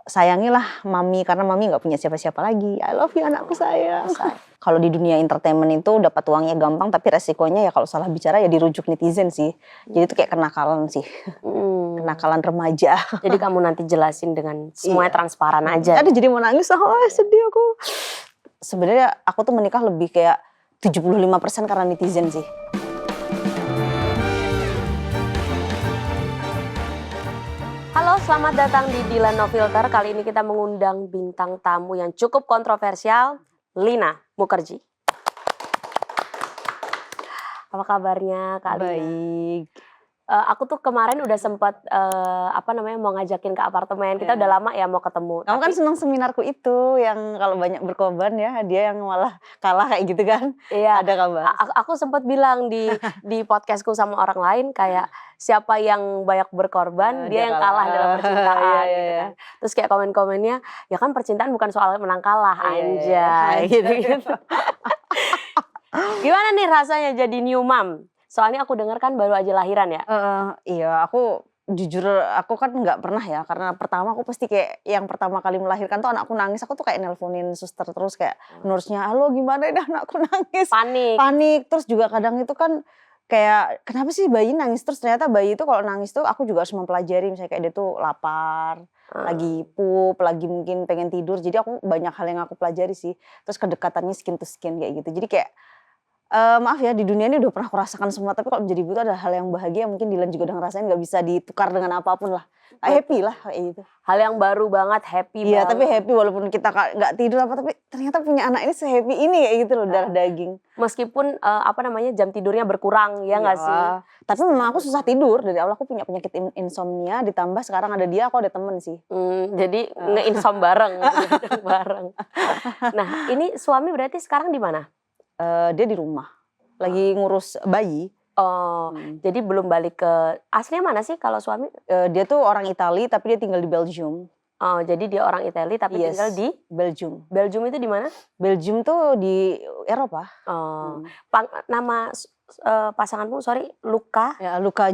sayangilah mami karena mami nggak punya siapa-siapa lagi. I love you anakku sayang. Kalau di dunia entertainment itu dapat uangnya gampang, tapi resikonya ya kalau salah bicara ya dirujuk netizen sih. Jadi itu kayak kenakalan sih, kenakalan remaja. Jadi kamu nanti jelasin dengan semuanya transparan aja. Aduh jadi mau nangis, sedih aku. Sebenarnya aku tuh menikah lebih kayak 75% karena netizen sih. Halo, selamat datang di Dilan No Filter. Kali ini kita mengundang bintang tamu yang cukup kontroversial, Lina Mukherjee. Apa kabarnya Kak Lina? Baik. Aku tuh kemarin udah sempat mau ngajakin ke apartemen. Kita udah lama ya mau ketemu. Kamu kan senang seminarku itu yang kalau banyak berkorban ya, dia yang malah kalah kayak gitu kan? Iya. Ada kabar. Aku sempat bilang di podcastku sama orang lain kayak siapa yang banyak berkorban, dia yang kalah dalam percintaan. Gitu kan. Terus kayak komen-komennya, ya kan percintaan bukan soal menang kalah, anjay. Gitu. Gimana nih rasanya jadi new mom? Soalnya aku dengar kan baru aja lahiran ya? Iya, aku jujur aku kan nggak pernah ya, karena pertama aku pasti kayak yang pertama kali melahirkan tuh anakku nangis, aku tuh kayak nelponin suster terus kayak nurse-nya, halo gimana ini anakku nangis. Panik, terus juga kadang itu kan kayak kenapa sih bayi nangis, terus ternyata bayi itu kalau nangis tuh aku juga harus mempelajari, misalnya kayak dia tuh lapar, lagi pup, lagi mungkin pengen tidur, jadi aku banyak hal yang aku pelajari sih, terus kedekatannya skin to skin kayak gitu, jadi kayak maaf ya di dunia ini udah pernah aku rasakan semua, tapi kalau menjadi ibu itu ada hal yang bahagia mungkin Dilan juga udah ngerasain, gak bisa ditukar dengan apapun lah. Happy lah kayak gitu. Hal yang baru banget, happy banget. Iya tapi happy walaupun kita gak tidur apa, tapi ternyata punya anak ini se-happy ini kayak gitu loh, darah daging. Meskipun jam tidurnya berkurang ya gak sih? Tapi memang aku susah tidur, dari awal aku punya penyakit insomnia, ditambah sekarang ada dia, aku ada temen sih. Jadi nge-insom bareng. Nah ini suami berarti sekarang di mana? Dia di rumah, lagi ngurus bayi. Jadi belum balik ke, aslinya mana sih kalau suami? Dia tuh orang Itali tapi dia tinggal di Belgium. Jadi dia orang Itali tapi tinggal di? Belgium. Belgium itu di mana? Belgium tuh di Eropa. Nama pasanganmu, Luca? Ya, Luca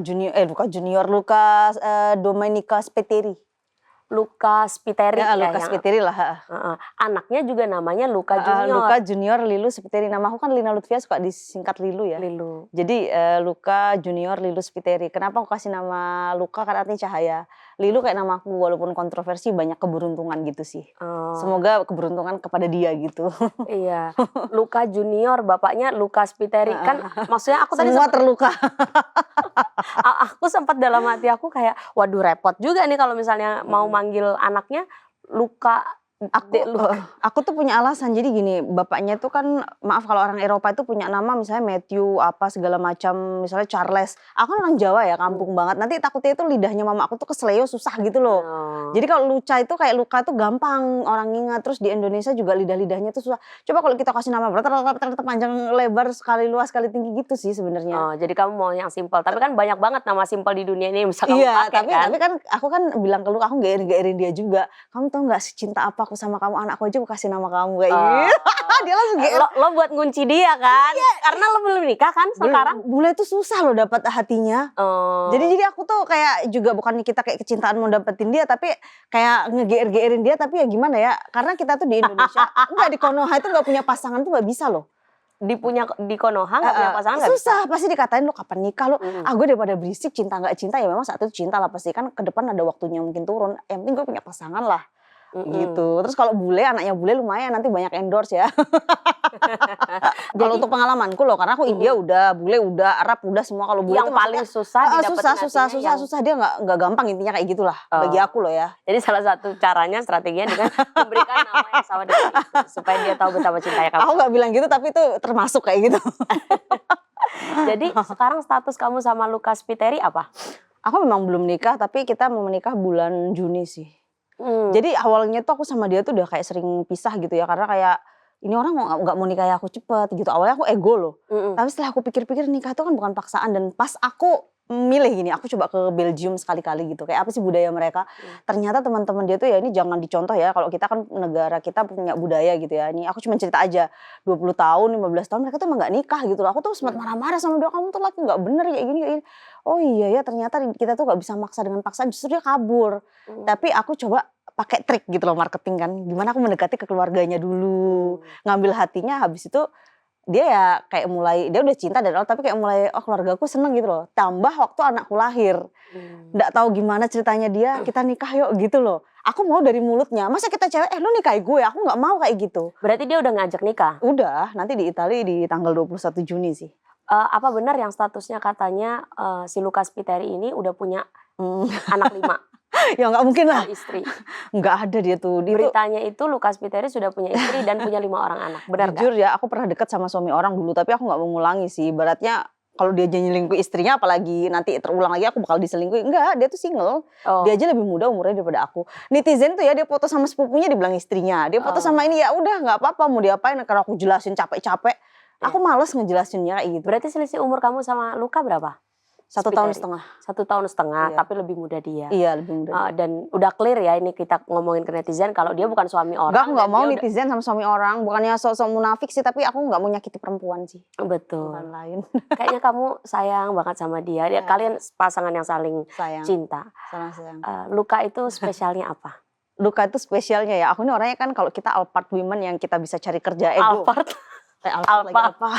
Domenica Spiteri. Luca Spiteri ya, Luca Spiteri lah. Anaknya juga namanya Luca Junior. Luca Junior Lilu Spiteri. Nama aku kan Lina Lutfia, suka disingkat Lilu ya. Lilu. Jadi Luca Junior Lilu Spiteri. Kenapa aku kasih nama Luca? Karena artinya cahaya. Lilu kayak nama aku, walaupun kontroversi banyak keberuntungan gitu sih. Semoga keberuntungan kepada dia gitu. Iya. Luca Junior, bapaknya Luca Spiteri. Kan maksudnya aku tadi semua terluka. Aku sempat dalam hati aku kayak, waduh repot juga nih kalau misalnya mau manggil anaknya Luca. Aku tuh punya alasan, jadi gini, bapaknya tuh kan, maaf kalau orang Eropa itu punya nama misalnya Matthew apa segala macam, misalnya Charles. Aku kan orang Jawa ya, kampung banget. Nanti takutnya itu lidahnya mama aku tuh kesleo, susah gitu loh. Jadi kalau Luca itu kayak Luka tuh gampang orang ingat, terus di Indonesia juga lidah-lidahnya tuh susah. Coba kalau kita kasih nama panjang lebar, sekali luas sekali tinggi gitu sih sebenarnya. Jadi kamu mau yang simpel, tapi kan banyak banget nama simpel di dunia ini bisa kamu pakai tapi kan aku kan bilang ke Luka, aku gairin dia juga. Kamu tau gak cinta apa aku sama kamu, anakku aja aku kasih nama kamu kayak gitu. Dia langsung lo buat ngunci dia kan? Karena lo belum nikah kan sekarang? Bule tuh susah loh dapat hatinya. Jadi aku tuh kayak juga bukan kita kayak kecintaan mau dapetin dia, tapi kayak nge-GR-GRin dia, tapi ya gimana ya? Karena kita tuh di Indonesia enggak, di Konoha itu enggak punya pasangan tuh enggak bisa loh. Di Konoha nggak punya pasangan nggak susah bisa. Pasti dikatain lo kapan nikah lo. Gue daripada berisik cinta nggak cinta, ya memang saat itu cinta lah pasti, kan ke depan ada waktunya mungkin turun, yang penting gue punya pasangan lah. Gitu. Terus kalau bule, anaknya bule lumayan nanti banyak endorse ya. Kalau untuk pengalamanku loh, karena aku India udah, bule udah, Arab udah, semua. Kalau bule yang paling susah didapetin susah, dia nggak gampang intinya kayak gitulah bagi aku loh ya. Jadi salah satu caranya, strateginya dengan memberikan nama yang sama dengan itu, supaya dia tahu betapa cintanya kamu. Aku nggak bilang gitu, tapi itu termasuk kayak gitu. Jadi sekarang status kamu sama Luca Spiteri apa? Aku memang belum nikah, tapi kita mau menikah bulan Juni sih. Jadi awalnya tuh aku sama dia tuh udah kayak sering pisah gitu ya, karena kayak ini orang nggak mau nikahi aku cepet gitu. Awalnya aku ego loh, tapi setelah aku pikir-pikir nikah itu kan bukan paksaan. Dan pas aku milih gini, aku coba ke Belgium sekali-kali gitu, kayak apa sih budaya mereka. Ternyata teman-teman dia tuh ya, ini jangan dicontoh ya, kalau kita kan negara kita punya budaya gitu ya. Ini aku cuma cerita aja, 20 tahun, 15 tahun mereka tuh emang gak nikah gitu loh. Aku tuh sempat marah-marah sama dia, kamu tuh laki gak bener kayak gini, kayak gini. Oh iya ya, ternyata kita tuh gak bisa maksa dengan paksaan, justru dia kabur. Tapi aku coba pakai trik gitu loh marketing kan. Gimana aku mendekati ke keluarganya dulu, ngambil hatinya, habis itu dia ya kayak mulai, dia udah cinta dari awal tapi kayak mulai, oh keluargaku seneng gitu loh. Tambah waktu anakku lahir, nggak tahu gimana ceritanya dia, kita nikah yuk gitu loh. Aku mau dari mulutnya, masa kita cewek, lu nikahi gue, aku nggak mau kayak gitu. Berarti dia udah ngajak nikah? Udah, nanti di Italia di tanggal 21 Juni sih. Apa benar yang statusnya katanya si Lukas Piteri ini udah punya anak 5? Ya nggak mungkin lah. Istri. Nggak ada dia tuh. Beritanya itu Lukas Piteri sudah punya istri dan punya 5 orang anak. Benar Jujur ya, aku pernah deket sama suami orang dulu, tapi aku nggak mau ngulangi sih. Ibaratnya kalau dia nyelingkuh istrinya, apalagi nanti terulang lagi aku bakal diselingkuhi. Enggak, dia tuh single. Dia aja lebih muda umurnya daripada aku. Netizen tuh ya, dia foto sama sepupunya dibilang istrinya. Dia foto sama ini, ya udah nggak apa-apa, mau diapain. Karena aku jelasin capek-capek, aku males ngejelasinnya kayak gitu. Berarti selisih umur kamu sama Luka berapa? 1 tahun setengah. 1 tahun setengah, tapi lebih muda dia. Iya, lebih muda. Dan udah clear ya, ini kita ngomongin ke netizen kalau dia bukan suami orang. Enggak, aku nggak mau netizen sama suami orang. Bukannya sok-sok munafik sih, tapi aku nggak mau nyakiti perempuan sih. Betul. Bukan lain. Kayaknya kamu sayang banget sama dia. Kalian pasangan yang saling cinta. Sama sayang. Luka itu spesialnya apa? Luka itu spesialnya ya. Aku ini orangnya kan kalau kita Alphard women yang kita bisa cari kerja ego. Alphard? Alpha lagi apa?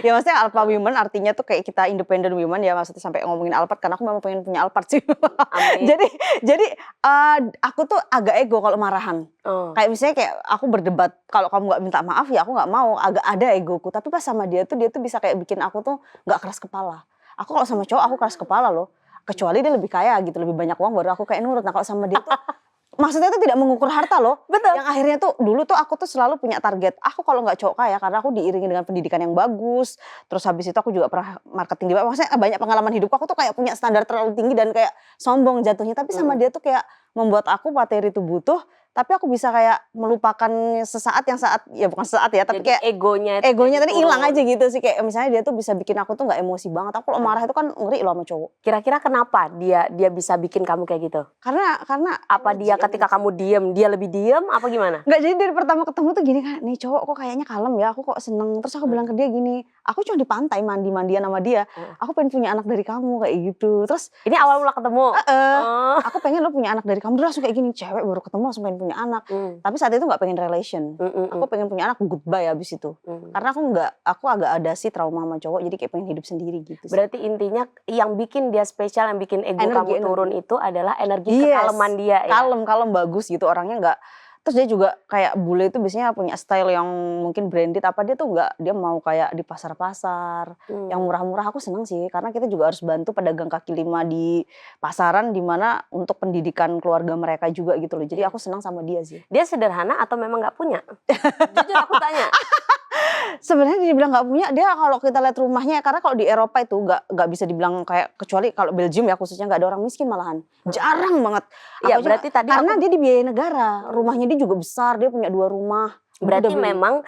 Ya maksudnya alpha women artinya tuh kayak kita independent women ya, maksudnya sampai ngomongin Alphard karena aku memang pengen punya Alphard sih. jadi aku tuh agak ego kalau marahan. Kayak misalnya kayak aku berdebat, kalau kamu nggak minta maaf ya aku nggak mau, agak ada egoku. Tapi pas sama dia tuh bisa kayak bikin aku tuh nggak keras kepala. Aku kalau sama cowok aku keras kepala loh. Kecuali dia lebih kaya gitu, lebih banyak uang baru aku kayak nurut. Nah kalau sama dia tuh maksudnya itu tidak mengukur harta loh. Betul. Yang akhirnya tuh dulu tuh aku tuh selalu punya target. Aku kalau nggak cowok kaya karena aku diiringi dengan pendidikan yang bagus. Terus habis itu aku juga pernah marketing di bawah. Maksudnya banyak pengalaman hidupku. Aku tuh kayak punya standar terlalu tinggi dan kayak sombong jatuhnya. Tapi sama dia tuh kayak membuat aku materi itu butuh. Tapi aku bisa kayak melupakan sesaat yang saat, ya bukan sesaat ya, tapi jadi kayak egonya tadi hilang aja gitu sih. Kayak misalnya dia tuh bisa bikin aku tuh nggak emosi banget. Aku kalau marah itu kan ngeri loh sama cowok. Kira-kira kenapa dia bisa bikin kamu kayak gitu? Karena apa dia ketika kamu diem dia lebih diem apa gimana? Nggak, jadi dari pertama ketemu tuh gini kan, nih cowok kok kayaknya kalem ya, aku kok seneng. Terus aku bilang ke dia gini, aku cuma di pantai mandi-mandian sama dia, aku pengen punya anak dari kamu kayak gitu. Terus ini awal mula ketemu? Aku pengen lo punya anak dari kamu. Dia langsung kayak gini, cewek baru ketemu langsung pengen punya anak. Tapi saat itu nggak pengen relation. Aku pengen punya anak, goodbye abis itu. Karena aku agak ada sih trauma sama cowok, jadi kayak pengen hidup sendiri gitu. Berarti intinya yang bikin dia spesial, yang bikin ego kamu turun itu adalah energi kekaleman dia ya? Kalem bagus gitu orangnya, nggak. Terus dia juga kayak bule itu biasanya punya style yang mungkin branded apa, dia tuh nggak, dia mau kayak di pasar-pasar yang murah-murah. Aku seneng sih karena kita juga harus bantu pedagang kaki lima di pasaran, dimana untuk pendidikan keluarga mereka juga gitu loh. Jadi aku senang sama dia sih. Dia sederhana atau memang nggak punya? Jujur aku tanya. Sebenarnya dibilang nggak punya, dia kalau kita lihat rumahnya, karena kalau di Eropa itu nggak bisa dibilang kayak, kecuali kalau Belgium ya khususnya nggak ada orang miskin malahan, jarang banget. Iya berarti tadi karena dia dibiayai negara, rumahnya dia juga besar, dia punya 2 rumah. Berarti memang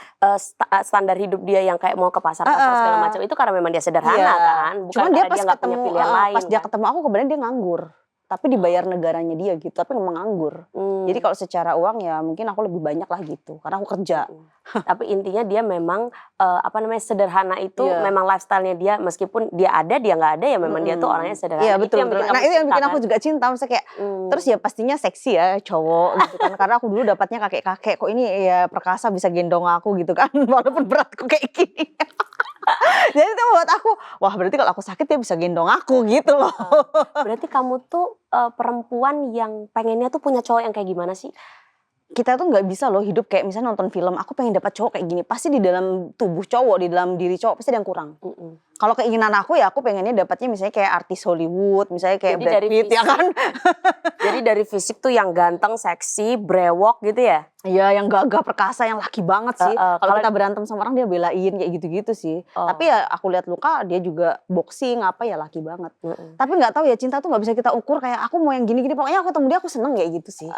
standar hidup dia yang kayak mau ke pasar-pasar segala macam itu karena memang dia sederhana kan, bukan cuman dia pas nggak punya pilihan lain. Pas dia ketemu aku kebetulan dia nganggur. Tapi dibayar negaranya dia gitu, tapi memang nganggur. Jadi kalau secara uang ya mungkin aku lebih banyak lah gitu, karena aku kerja. Tapi intinya dia memang sederhana itu memang lifestyle-nya dia, meskipun dia ada dia nggak ada ya memang dia tuh orangnya sederhana. Iya betul. Nah itu yang bikin aku juga cinta, maksudnya kayak terus ya pastinya seksi ya cowok gitu kan. Karena aku dulu dapatnya kakek-kakek, kok ini ya perkasa bisa gendong aku gitu kan, walaupun beratku kayak gini. Jadi itu buat aku, wah berarti kalau aku sakit dia bisa gendong aku gitu loh. Berarti kamu tuh perempuan yang pengennya tuh punya cowok yang kayak gimana sih? Kita tuh nggak bisa loh hidup kayak misalnya nonton film, aku pengen dapat cowok kayak gini. Pasti di dalam tubuh cowok, di dalam diri cowok pasti ada yang kurang. Kalau keinginan aku ya aku pengennya dapatnya misalnya kayak artis Hollywood, misalnya kayak Brad Pitt ya kan. Jadi dari fisik tuh yang ganteng, seksi, brewok gitu ya? Iya, yang gagah perkasa, yang laki banget sih. Kalau kita berantem sama orang dia belain kayak gitu-gitu sih. Tapi ya aku lihat Luka, dia juga boxing apa ya laki banget. Tapi nggak tahu ya, cinta tuh nggak bisa kita ukur kayak aku mau yang gini-gini. Pokoknya aku ketemu dia aku seneng kayak gitu sih.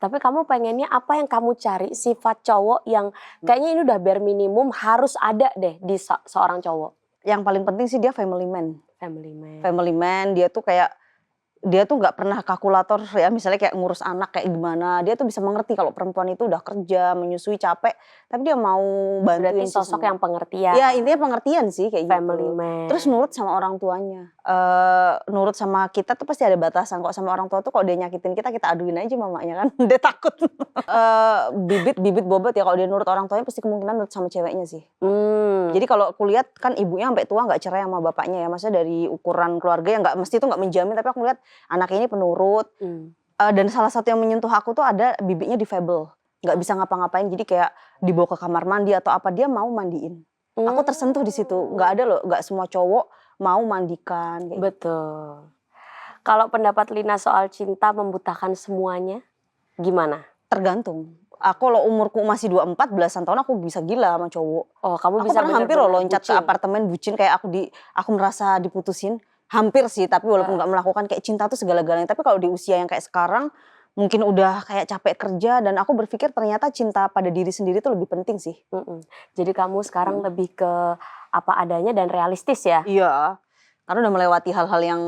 Tapi kamu pengennya apa yang kamu cari, sifat cowok yang kayaknya ini udah bare minimum harus ada deh di seorang cowok? Yang paling penting sih dia family man. Family man, dia tuh kayak, dia tuh nggak pernah kalkulator ya, misalnya kayak ngurus anak kayak gimana. Dia tuh bisa mengerti kalau perempuan itu udah kerja, menyusui capek, tapi dia mau bantuin. Berarti sosok yang pengertian. Ya intinya pengertian sih kayak family gitu. man. Terus nurut sama orang tuanya. nurut sama kita tuh pasti ada batasan. Kok sama orang tua tuh kalau dia nyakitin kita aduin aja mamanya kan. Dia takut. Bibit bobot ya, kalau dia nurut orang tuanya pasti kemungkinan nurut sama ceweknya sih. Jadi kalau aku lihat kan ibunya sampai tua nggak cerai sama bapaknya ya. Maksudnya dari ukuran keluarga yang nggak mesti itu nggak menjamin, tapi aku lihat anaknya ini penurut. Dan salah satu yang menyentuh aku tuh ada bibitnya difabel. Nggak bisa ngapa-ngapain, jadi kayak dibawa ke kamar mandi atau apa dia mau mandiin. Aku tersentuh di situ. Nggak ada loh, nggak semua cowok mau mandikan. Kayak Betul. Kalau pendapat Lina soal cinta membutakan semuanya, gimana? tergantung. Aku kalau umurku masih 24 belasan tahun aku bisa gila sama cowok. Oh, kamu Aku bisa pernah hampir loh benar-benar loncat ke bucin. apartemen bucin kayak aku merasa diputusin. Hampir sih, tapi walaupun nggak melakukan kayak cinta tuh segala-galanya. Tapi kalau di usia yang kayak sekarang mungkin udah kayak capek kerja dan aku berpikir ternyata cinta pada diri sendiri tuh lebih penting sih. Jadi kamu sekarang lebih ke apa adanya dan realistis ya? Iya. Karena udah melewati hal-hal yang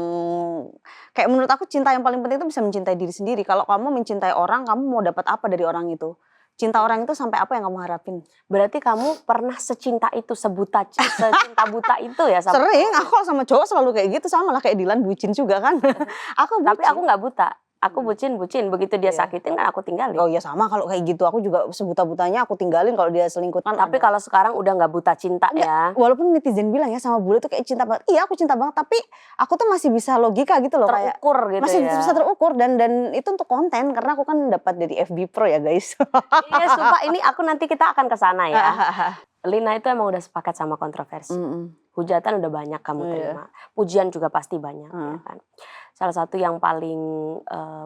kayak menurut aku cinta yang paling penting itu bisa mencintai diri sendiri. Kalau kamu mencintai orang, kamu mau dapat apa dari orang itu? Cinta orang itu sampai apa yang kamu harapin? Berarti kamu pernah secinta itu, secinta buta itu ya sama Sering, cowok? aku sama cowok selalu kayak gitu, sama lah kayak Dilan bucin juga kan. Aku bucin. Tapi aku nggak buta. Aku bucin. Begitu dia Iya. sakitin kan aku tinggalin. Oh iya sama kalau kayak gitu, aku juga sebuta-butanya aku tinggalin kalau dia selingkuh. Tapi kalau sekarang udah nggak buta cinta ya. Walaupun netizen bilang ya sama bule tuh kayak cinta banget. Iya aku cinta banget, tapi aku tuh masih bisa logika gitu loh. Terukur kayak, gitu masih ya. bisa terukur dan itu untuk konten. Karena aku kan dapat dari FB Pro ya guys. Iya sumpah, ini aku nanti kita akan ke sana ya. Lina itu emang udah sepakat sama kontroversi. Hujatan udah banyak kamu terima. Pujian juga pasti banyak ya kan. Salah satu yang paling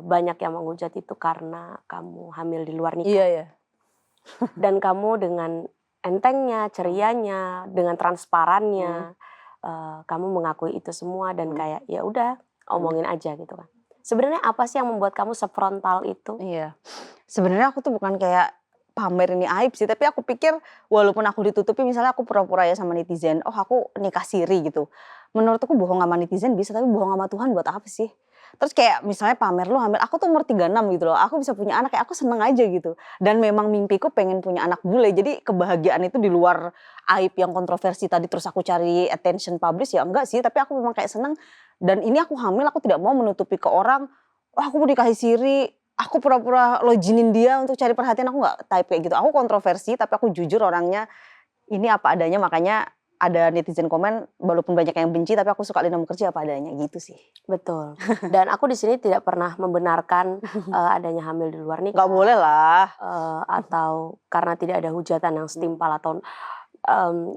banyak yang menghujat itu karena kamu hamil di luar nikah. Iya. Dan kamu dengan entengnya, cerianya, dengan transparannya, kamu mengakui itu semua dan kayak ya udah omongin aja gitu kan. Sebenarnya apa sih yang membuat kamu sefrontal itu? Iya. Sebenarnya aku tuh bukan kayak pamer ini aib sih, tapi aku pikir walaupun aku ditutupi, misalnya aku pura-pura ya sama netizen, oh aku nikah siri gitu. Menurut aku bohong sama netizen bisa, tapi bohong sama Tuhan buat apa sih? Terus kayak misalnya pamer lu hamil, aku tuh umur 36 gitu loh, aku bisa punya anak, kayak aku seneng aja gitu. Dan memang mimpiku pengen punya anak bule, jadi kebahagiaan itu di luar aib yang kontroversi tadi terus aku cari attention publish ya enggak sih, tapi aku memang kayak seneng. Dan ini aku hamil, aku tidak mau menutupi ke orang, oh aku mau nikahi siri, aku pura-pura loginin dia untuk cari perhatian, aku nggak type kayak gitu. Aku kontroversi tapi aku jujur orangnya, ini apa adanya, makanya ada netizen komen walaupun banyak yang benci tapi aku suka Lina Mukherjee apa adanya gitu sih. Betul. Dan aku di sini tidak pernah membenarkan adanya hamil di luar nikah. Nggak boleh lah. Atau karena tidak ada hujatan yang setimpal atau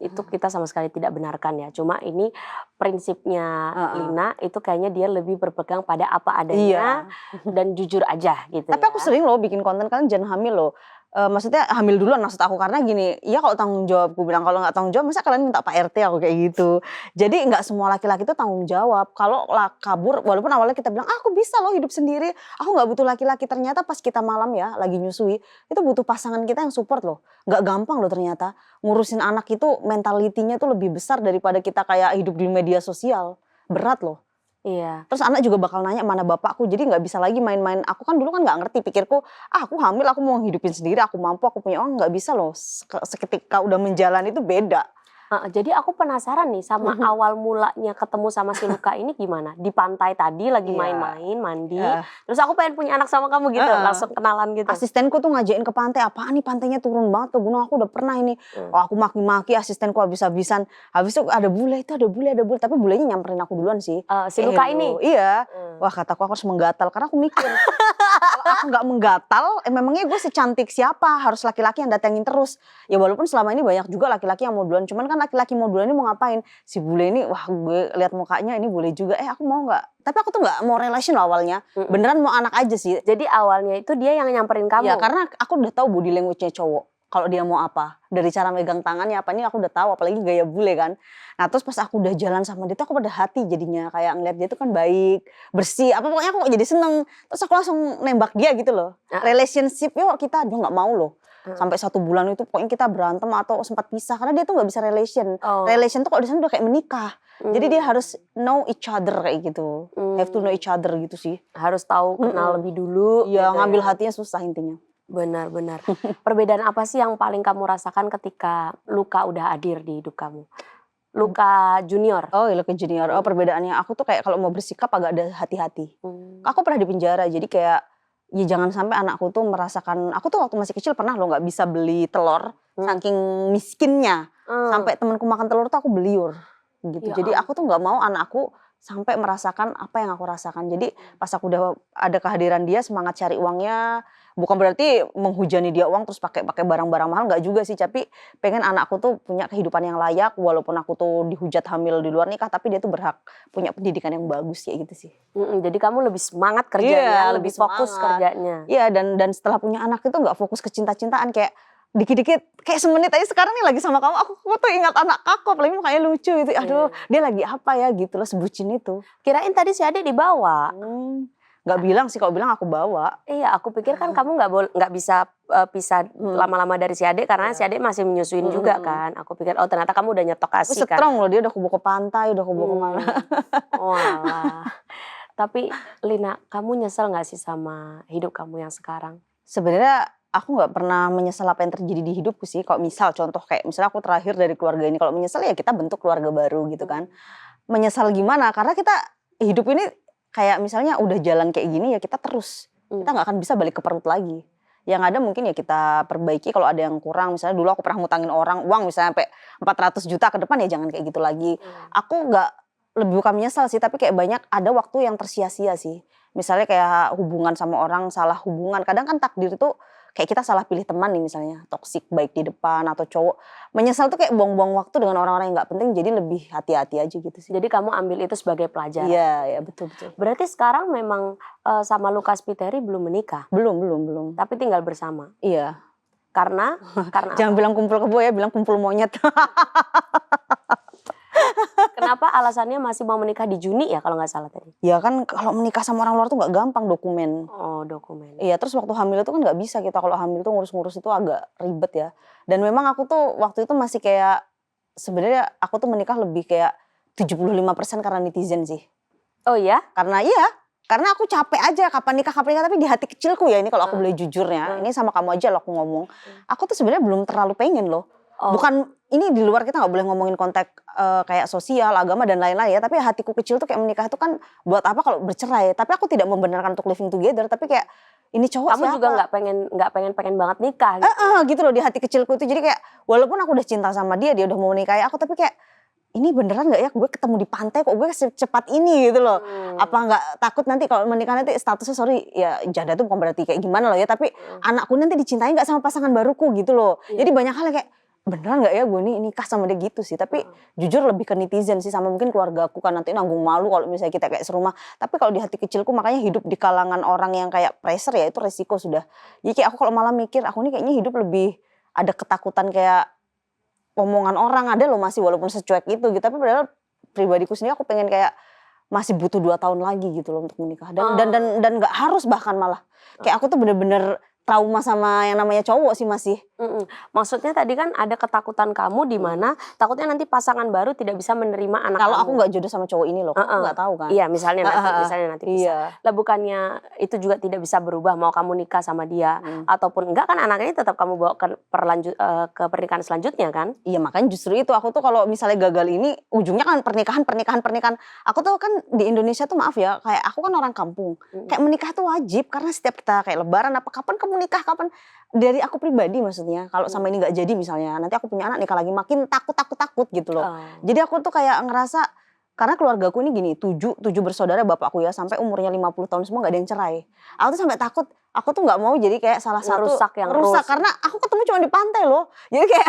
itu kita sama sekali tidak benarkan ya. Cuma ini prinsipnya Lina itu kayaknya dia lebih berpegang pada apa adanya dan jujur aja gitu. Tapi aku sering loh bikin konten, kalian jangan hamil loh. Maksudnya hamil duluan maksud aku, karena gini, ya kalau tanggung jawab, gue bilang kalau nggak tanggung jawab masa kalian minta Pak RT aku kayak gitu. Jadi nggak semua laki-laki itu tanggung jawab. Kalau kabur, walaupun awalnya kita bilang aku bisa loh hidup sendiri, aku nggak butuh laki-laki, ternyata pas kita malam ya lagi nyusui itu butuh pasangan kita yang support loh. Nggak gampang loh ternyata ngurusin anak itu, mentalitinya tuh lebih besar daripada kita kayak hidup di media sosial, berat loh. Iya. Terus anak juga bakal nanya mana bapakku, jadi nggak bisa lagi main-main. Aku kan dulu kan nggak ngerti, pikirku aku hamil aku mau hidupin sendiri, aku mampu, aku punya uang. Nggak bisa loh, seketika udah menjalani itu beda. Jadi aku penasaran nih sama awal mulanya ketemu sama si Luka ini gimana? Di pantai tadi lagi main-main, mandi. Terus aku pengen punya anak sama kamu gitu, langsung kenalan gitu. Asistenku tuh ngajakin ke pantai, apaan nih pantainya turun banget ke gunung, aku udah pernah ini. Oh aku maki-maki asistenku habis-habisan. Habis itu ada bule, tapi bulenya nyamperin aku duluan sih. Si Luka ini? Iya. Wah kataku aku harus menggatal, karena aku mikir kalau aku nggak menggatal, memangnya gue secantik siapa? Harus laki-laki yang datengin terus. Ya walaupun selama ini banyak juga laki-laki yang mau duluan, cuman kan laki-laki mau duluan ini mau ngapain? Si bule ini, wah gue lihat mukanya ini boleh juga. Aku mau nggak? Tapi aku tuh nggak mau relation awalnya. Beneran mau anak aja sih. Jadi awalnya itu dia yang nyamperin kamu? Ya karena aku udah tahu body language-nya cowok. Kalau dia mau apa. Dari cara megang tangannya apa, ini aku udah tahu. Apalagi gaya bule kan. Nah terus pas aku udah jalan sama dia tuh aku pada hati jadinya. Kayak ngeliat dia tuh kan baik, bersih. Pokoknya aku jadi seneng. Terus aku langsung nembak dia gitu loh. Relationship yuk kita, dia nggak mau loh. Sampai 1 bulan itu pokoknya kita berantem atau sempat pisah. Karena dia tuh gak bisa relation. Relation tuh kalau di sana udah kayak menikah. Jadi dia harus know each other kayak gitu. Have to know each other gitu sih. Harus tahu kenal lebih dulu. Iya gitu ngambil ya. hatinya susah intinya. Benar-benar. Perbedaan apa sih yang paling kamu rasakan ketika Luka udah hadir di hidup kamu? Luka junior. Oh, Luka junior. Oh, perbedaannya aku tuh kayak kalau mau bersikap agak ada hati-hati. Aku pernah di penjara, jadi kayak ya jangan sampai anakku tuh merasakan, aku tuh waktu masih kecil pernah loh nggak bisa beli telur saking miskinnya. Sampai temanku makan telur tuh aku beliur gitu. Jadi aku tuh nggak mau anakku sampai merasakan apa yang aku rasakan. Jadi pas aku udah ada kehadiran dia, semangat cari uangnya, bukan berarti menghujani dia uang terus pakai barang-barang mahal, nggak juga sih. Tapi pengen anakku tuh punya kehidupan yang layak, walaupun aku tuh dihujat hamil di luar nikah, tapi dia tuh berhak punya pendidikan yang bagus ya gitu sih. Jadi kamu lebih semangat kerjanya, lebih fokus kerjanya. Iya, dan setelah punya anak itu nggak fokus ke cinta-cintaan, kayak dikit-dikit kayak semenit aja sekarang nih lagi sama kamu, aku tuh ingat anak aku, apalagi mukanya lucu gitu. Aduh, dia lagi apa ya gitu loh, sebucin itu. Kirain tadi si adik dibawa. Nggak bilang sih, kalau bilang aku bawa. Iya, aku pikir kan kamu nggak bisa pisah lama-lama dari si adik karena si adik masih menyusuin juga kan. Aku pikir oh ternyata kamu udah nyetok ASI kan. Strong loh, dia udah kubawa ke pantai, udah kubawa kemana. Walah. Tapi Lina, kamu nyesel nggak sih sama hidup kamu yang sekarang? Sebenarnya aku nggak pernah menyesal apa yang terjadi di hidupku sih. Kalau misal contoh kayak misalnya aku terakhir dari keluarga ini, kalau menyesal ya kita bentuk keluarga baru gitu kan. Menyesal gimana? Karena kita hidup ini kayak misalnya udah jalan kayak gini ya kita terus. Kita nggak akan bisa balik ke perut lagi. Yang ada mungkin ya kita perbaiki kalau ada yang kurang. Misalnya dulu aku pernah ngutangin orang uang misalnya sampai 400 juta ke depan, ya jangan kayak gitu lagi. Aku nggak, lebih bukan menyesal sih, tapi kayak banyak ada waktu yang tersia-sia sih. Misalnya kayak hubungan sama orang, salah hubungan. Kadang kan takdir itu kayak kita salah pilih teman nih misalnya, toksik baik di depan atau cowok. Menyesal tuh kayak buang-buang waktu dengan orang-orang yang nggak penting, jadi lebih hati-hati aja gitu sih. Jadi kamu ambil itu sebagai pelajaran. Iya, betul-betul. Berarti sekarang memang sama Lukas Piteri belum menikah? Belum. Tapi tinggal bersama? Iya. Karena jangan bilang kumpul kebo ya, bilang kumpul monyet. Kenapa alasannya masih mau menikah di Juni ya kalau nggak salah tadi? Ya kan kalau menikah sama orang luar tuh nggak gampang dokumen. Oh, dokumen. Iya, terus waktu hamil itu kan nggak bisa kita, kalau hamil tuh ngurus-ngurus itu agak ribet ya. Dan memang aku tuh waktu itu masih kayak, sebenarnya aku tuh menikah lebih kayak 75% karena netizen sih. Oh ya? Karena aku capek aja kapan nikah, tapi di hati kecilku ya ini kalau aku boleh jujurnya, ini sama kamu aja loh aku ngomong. Aku tuh sebenarnya belum terlalu pengen loh. Bukan ini di luar, kita nggak boleh ngomongin konteks kayak sosial, agama dan lain-lain ya. Tapi hatiku kecil tuh kayak menikah itu kan buat apa kalau bercerai. Tapi aku tidak membenarkan untuk living together. Tapi kayak ini cowok kamu siapa? Juga nggak pengen banget nikah gitu. Gitu loh di hati kecilku itu. Jadi kayak walaupun aku udah cinta sama dia udah mau nikahi aku, tapi kayak ini beneran nggak ya gue ketemu di pantai kok gue secepat ini gitu loh. Apa nggak takut nanti kalau menikah nanti statusnya, sorry ya janda tuh bukan berarti kayak gimana loh ya. Tapi anakku nanti dicintai nggak sama pasangan baruku gitu loh. Jadi banyak hal kayak beneran gak ya gue nih nikah sama dia gitu sih. Tapi jujur lebih ke netizen sih, sama mungkin keluarga aku kan nanti nanggung malu kalau misalnya kita kayak serumah. Tapi kalau di hati kecilku, makanya hidup di kalangan orang yang kayak pressure ya itu resiko sudah. Jadi kayak aku kalau malah mikir aku nih kayaknya hidup lebih ada ketakutan kayak omongan orang ada loh masih, walaupun secuek itu gitu. Tapi padahal pribadiku sendiri aku pengen kayak masih butuh 2 tahun lagi gitu loh untuk menikah. Dan gak harus bahkan malah. Kayak aku tuh bener-bener trauma sama yang namanya cowok sih masih. Maksudnya tadi kan ada ketakutan kamu di mana takutnya nanti pasangan baru tidak bisa menerima anak kalau kamu. aku nggak jodoh sama cowok ini loh, aku nggak tahu kan. Iya, misalnya nanti bisa. Iya. Lah bukannya itu juga tidak bisa berubah mau kamu nikah sama dia ataupun enggak kan, anaknya tetap kamu bawa ke pernikahan selanjutnya kan? Iya, makanya justru itu aku tuh kalau misalnya gagal ini ujungnya kan pernikahan. Aku tuh kan di Indonesia tuh maaf ya, kayak aku kan orang kampung. Kayak menikah tuh wajib karena setiap kita kayak lebaran apa kapan kamu nikah, kapan. Dari aku pribadi maksudnya, kalau sama ini nggak jadi misalnya, nanti aku punya anak nikah lagi makin takut gitu loh. Jadi aku tuh kayak ngerasa, karena keluargaku ini gini, 7 bersaudara bapakku ya, sampai umurnya 50 tahun semua nggak ada yang cerai. Aku tuh sampai takut, aku tuh nggak mau jadi kayak salah satu rusak karena aku ketemu cuma di pantai loh. Jadi kayak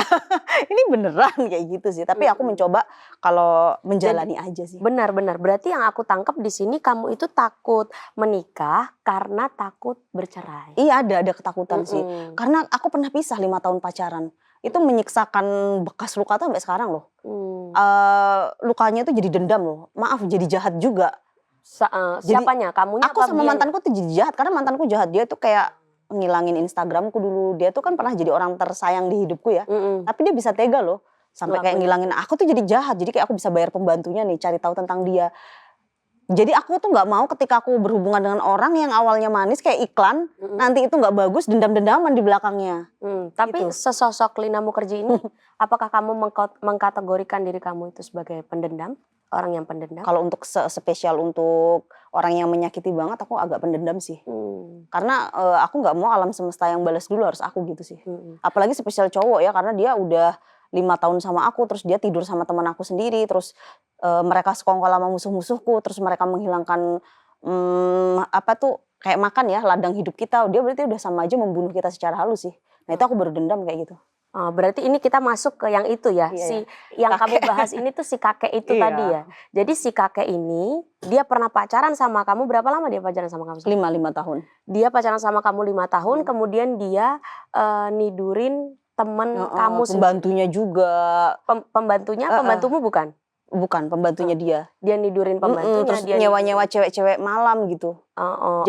ini beneran kayak gitu sih. Tapi aku mencoba kalau menjalani aja sih. Benar. Berarti yang aku tangkap di sini kamu itu takut menikah karena takut bercerai. Iya, ada ketakutan sih. Karena aku pernah pisah 5 tahun pacaran. Itu menyiksakan bekas luka tuh sampai sekarang loh. Lukanya tuh jadi dendam loh. Maaf, jadi jahat juga. Siapanya? Kamunya aku sama mantanku tuh jadi jahat. Karena mantanku jahat. Dia tuh kayak ngilangin Instagramku dulu. Dia tuh kan pernah jadi orang tersayang di hidupku ya. Tapi dia bisa tega loh. Sampai kayak ngilangin aku tuh jadi jahat. Jadi kayak aku bisa bayar pembantunya nih cari tahu tentang dia. Jadi aku tuh nggak mau ketika aku berhubungan dengan orang yang awalnya manis kayak iklan, nanti itu nggak bagus, dendam-dendaman di belakangnya. Tapi Gitu. sesosok Lina Mukherjee ini, apakah kamu mengkategorikan diri kamu itu sebagai pendendam? Orang yang pendendam? Kalau untuk spesial untuk orang yang menyakiti banget, aku agak pendendam sih. Karena aku nggak mau alam semesta yang balas dulu, harus aku gitu sih. Apalagi spesial cowok ya, karena dia udah 5 tahun sama aku, terus dia tidur sama teman aku sendiri, terus mereka sekongkol sama musuh-musuhku, terus mereka menghilangkan apa tuh kayak makan ya ladang hidup kita, dia berarti udah sama aja membunuh kita secara halus sih. Nah itu aku baru dendam kayak gitu. Oh, berarti ini kita masuk ke yang itu ya, Iya, yang kakek. kamu bahas ini tuh si kakek itu Iya. tadi ya. Jadi si kakek ini dia pernah pacaran sama kamu, berapa lama dia pacaran sama kamu? 5 tahun. Dia pacaran sama kamu 5 tahun, kemudian dia nidurin temen kamu sendiri. Pembantunya juga. Pembantunya, pembantumu bukan? Bukan, pembantunya dia. Dia nidurin pembantunya. Terus dia nyewa-nyewa cewek-cewek malam gitu.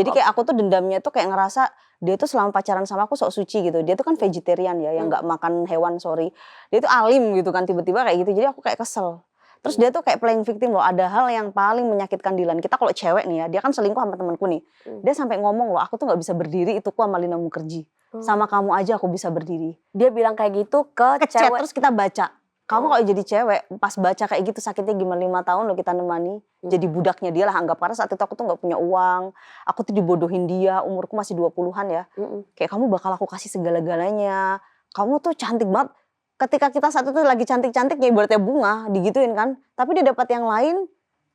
Jadi kayak aku tuh dendamnya tuh kayak ngerasa dia tuh selama pacaran sama aku sok suci gitu. Dia tuh kan vegetarian ya, yang nggak makan hewan, sorry. Dia tuh alim gitu kan, tiba-tiba kayak gitu. Jadi aku kayak kesel. Terus dia tuh kayak playing victim loh. Ada hal yang paling menyakitkan Dilan. Kita kalau cewek nih ya, dia kan selingkuh sama temanku nih. Dia sampai ngomong loh, aku tuh nggak bisa berdiri, itu ku sama Lina Mukherjee. Sama kamu aja aku bisa berdiri. Dia bilang kayak gitu ke Chat, cewek. terus kita baca. Kamu kalau jadi cewek, pas baca kayak gitu sakitnya gimana, 5 tahun loh kita nemani. Jadi budaknya dia lah anggap, karena saat itu aku tuh gak punya uang. Aku tuh dibodohin dia, umurku masih 20-an ya. Kayak kamu bakal aku kasih segala-galanya. Kamu tuh cantik banget. Ketika kita saat itu lagi cantik-cantiknya ibaratnya bunga, digituin kan. Tapi dia dapat yang lain,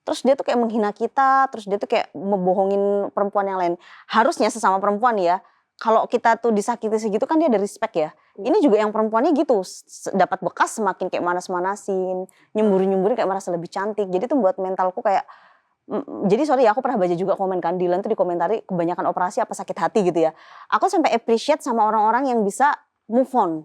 terus dia tuh kayak menghina kita, terus dia tuh kayak membohongin perempuan yang lain. Harusnya sesama perempuan ya, kalau kita tuh disakiti segitu kan dia ada respect ya. Ini juga yang perempuannya gitu, dapat bekas semakin kayak manas-manasin, nyembur-nyemburin kayak merasa lebih cantik. Jadi tuh buat mentalku kayak, jadi sorry ya aku pernah baca juga komen kan, Dilan tuh dikomentari kebanyakan operasi apa sakit hati gitu ya. Aku sampai appreciate sama orang-orang yang bisa move on.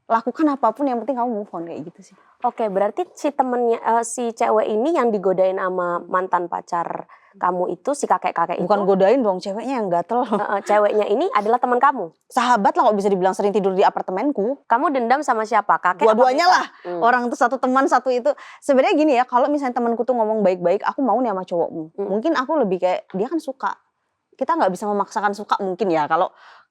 Lakukan apapun yang penting kamu move on kayak gitu sih. Oke, berarti si temennya, si cewek ini yang digodain sama mantan pacar kamu itu, si kakek-kakek itu. Bukan godain dong, ceweknya yang gatel. Ceweknya ini adalah teman kamu. Sahabat lah kalau bisa dibilang, sering tidur di apartemenku. Kamu dendam sama siapa? Kakek? Dua-duanya lah. Orang tuh satu teman satu itu. Sebenarnya gini ya, kalau misalnya temanku tuh ngomong baik-baik, aku mau nih sama cowokmu. Mungkin aku lebih kayak, dia kan suka. Kita nggak bisa memaksakan suka mungkin ya.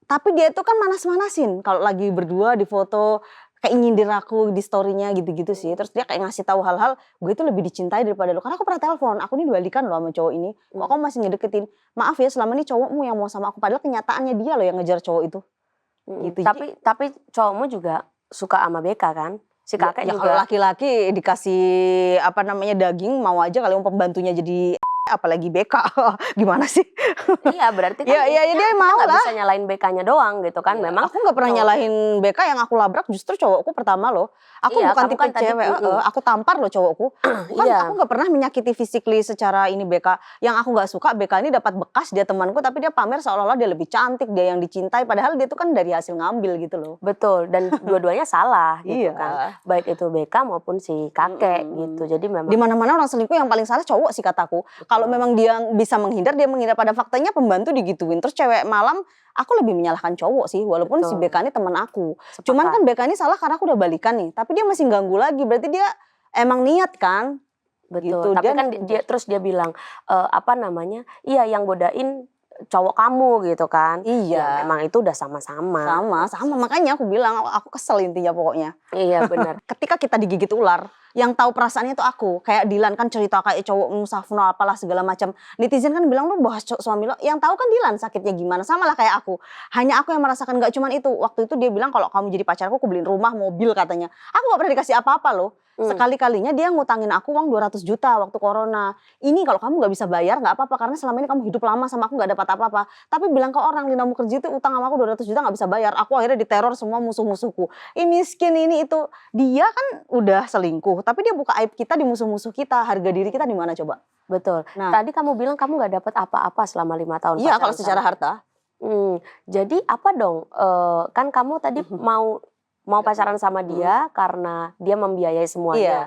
Tapi dia itu kan manas-manasin. Kalau lagi berdua di foto, kayak nyindir aku di story-nya gitu-gitu sih. Terus dia kayak ngasih tahu hal-hal, gue itu lebih dicintai daripada lo. Karena aku pernah telepon, aku ini dibalikan loh sama cowok ini. Kok kamu masih ngedeketin? Maaf ya, selama ini cowokmu yang mau sama aku. Padahal kenyataannya dia loh yang ngejar cowok itu. Gitu. Tapi cowokmu juga suka sama Beka kan? Si kakek ya, juga. Kalau laki-laki dikasih daging, mau aja kali pembantunya jadi apalagi BK. Gimana sih? Iya, berarti kan ya dia mau lah. Bisa nyalain BK-nya doang gitu kan. Memang aku nggak pernah nyalahin BK, yang aku labrak justru cowokku pertama loh. Aku bukan tipe cewek, aku tampar loh cowokku. Aku nggak pernah menyakiti physically secara ini BK. Yang aku nggak suka BK ini dapat bekas, dia temanku tapi dia pamer seolah-olah dia lebih cantik, dia yang dicintai. Padahal dia tuh kan dari hasil ngambil gitu loh. Betul, dan dua-duanya salah gitu kan. Baik itu BK maupun si kakek gitu. Jadi memang di mana-mana orang selingkuh yang paling salah cowok sih kataku. Kalau memang dia bisa menghindar, dia menghindar. Pada faktanya pembantu digituin. Terus cewek malam, aku lebih menyalahkan cowok sih. Walaupun si BK ini teman aku. Cuman kan BK ini salah karena aku udah balikan nih. Tapi dia masih ganggu lagi. Berarti dia emang niat kan. Betul. Gitu. Tapi kan dia bilang, iya yang godain cowok kamu gitu kan. Iya. Ya, memang itu udah sama-sama. Sama. Makanya aku bilang, aku kesel intinya pokoknya. Iya benar. Ketika kita digigit ular, yang tahu perasaannya itu aku. Kayak Dilan kan cerita kayak cowok Musafno apalah segala macam. Netizen kan bilang lu bahas suami lo. Yang tahu kan Dilan sakitnya gimana. Sama lah kayak aku. Hanya aku yang merasakan, gak cuman itu. Waktu itu dia bilang kalau kamu jadi pacarku, aku beliin rumah, mobil katanya. Aku gak pernah dikasih apa-apa loh. Sekali-kalinya dia ngutangin aku uang 200 juta waktu corona. Ini kalau kamu gak bisa bayar gak apa-apa, karena selama ini kamu hidup lama sama aku gak dapat apa-apa. Tapi bilang ke orang, Lina Mukherjee itu utang sama aku 200 juta gak bisa bayar. Aku akhirnya diteror semua musuh-musuhku. Ini miskin ini itu. Dia kan udah selingkuh, tapi dia buka aib kita di musuh-musuh kita. Harga diri kita di mana coba? Betul. Nah, tadi kamu bilang kamu gak dapat apa-apa selama 5 tahun. Iya kalau secara harta. Jadi apa dong? Kan kamu tadi mau pacaran sama dia karena dia membiayai semuanya. Iya.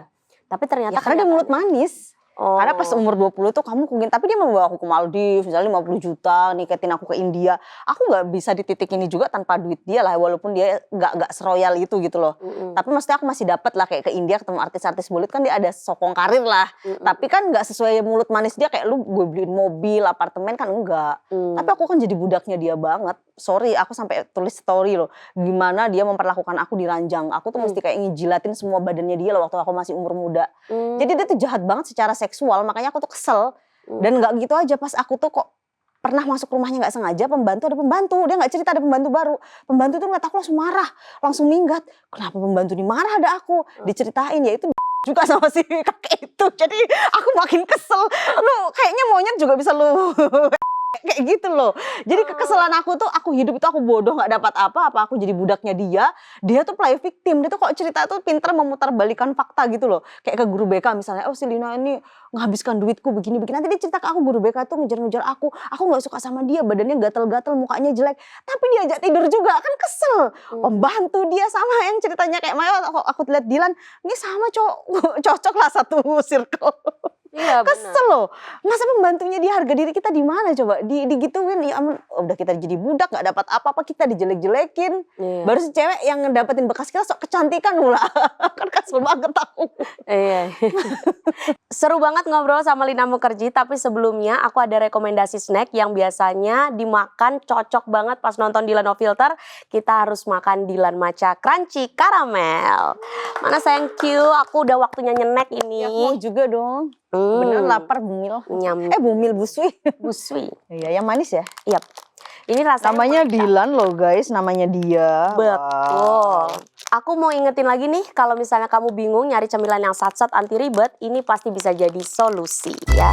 Tapi ternyata karena dia mulut manis. Karena pas umur 20 tuh kamu mungkin, tapi dia membawa aku ke Maldives, misalnya 50 juta, niketin aku ke India. Aku nggak bisa di titik ini juga tanpa duit dia lah, walaupun dia nggak seroyal itu gitu loh. Tapi maksudnya aku masih dapat lah kayak ke India ketemu artis-artis Bollywood kan dia ada sokong karir lah. Tapi kan nggak sesuai mulut manis dia, kayak lu gue beliin mobil, apartemen kan enggak. Tapi aku kan jadi budaknya dia banget. Sorry, aku sampai tulis story loh. Gimana dia memperlakukan aku di ranjang. Aku tuh mesti kayak ngejilatin semua badannya dia loh waktu aku masih umur muda. Jadi dia tuh jahat banget secara seksual, makanya aku tuh kesel. Dan gak gitu aja, pas aku tuh kok pernah masuk rumahnya gak sengaja, ada pembantu, dia gak cerita ada pembantu baru. Pembantu tuh ngeliat aku langsung marah, langsung minggat. Kenapa pembantu dimarah ada aku? Diceritain, ya itu juga sama si kakek itu. Jadi aku makin kesel, lu kayaknya monyet juga bisa lu kayak gitu loh. Jadi kekesalan aku tuh, aku hidup itu aku bodoh gak dapat apa aku jadi budaknya dia tuh play victim. Dia tuh kok cerita tuh pintar memutarbalikan fakta gitu loh. Kayak ke guru BK misalnya, oh si Lina ini menghabiskan duitku begini-begini. Nanti dia cerita ke aku, guru BK tuh ngejar-ngejar aku gak suka sama dia, badannya gatel-gatel, mukanya jelek, tapi diajak tidur juga, kan kesel. Pembantu dia sama yang ceritanya kayak Maya, aku lihat Dilan, ini sama cocok lah satu circle. Iya, kesel loh, masa pembantunya dia harga diri kita di mana coba, digituin, ya ampun, udah kita jadi budak nggak dapat apa-apa, kita dijelek-jelekin. Baru si cewek yang ngedapetin bekas kita sok kecantikan pula. Kan kesel banget aku. Iya. Seru banget ngobrol sama Lina Mukherjee, tapi sebelumnya aku ada rekomendasi snack yang biasanya dimakan cocok banget pas nonton Dilan No Filter. Kita harus makan Dilan Matcha Crunchy Caramel. Mana sayang Q, aku udah waktunya nyenek ini. Ya, mau juga dong. Bener lapar bumil. Nyam. Bumil busui. Busui. Iya, yang manis ya? Iya. Ini rasanya namanya Dilan loh guys, namanya dia. Betul. Wow. Aku mau ingetin lagi nih, kalau misalnya kamu bingung nyari cemilan yang sat-sat anti ribet, ini pasti bisa jadi solusi ya.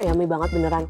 Yummy banget beneran.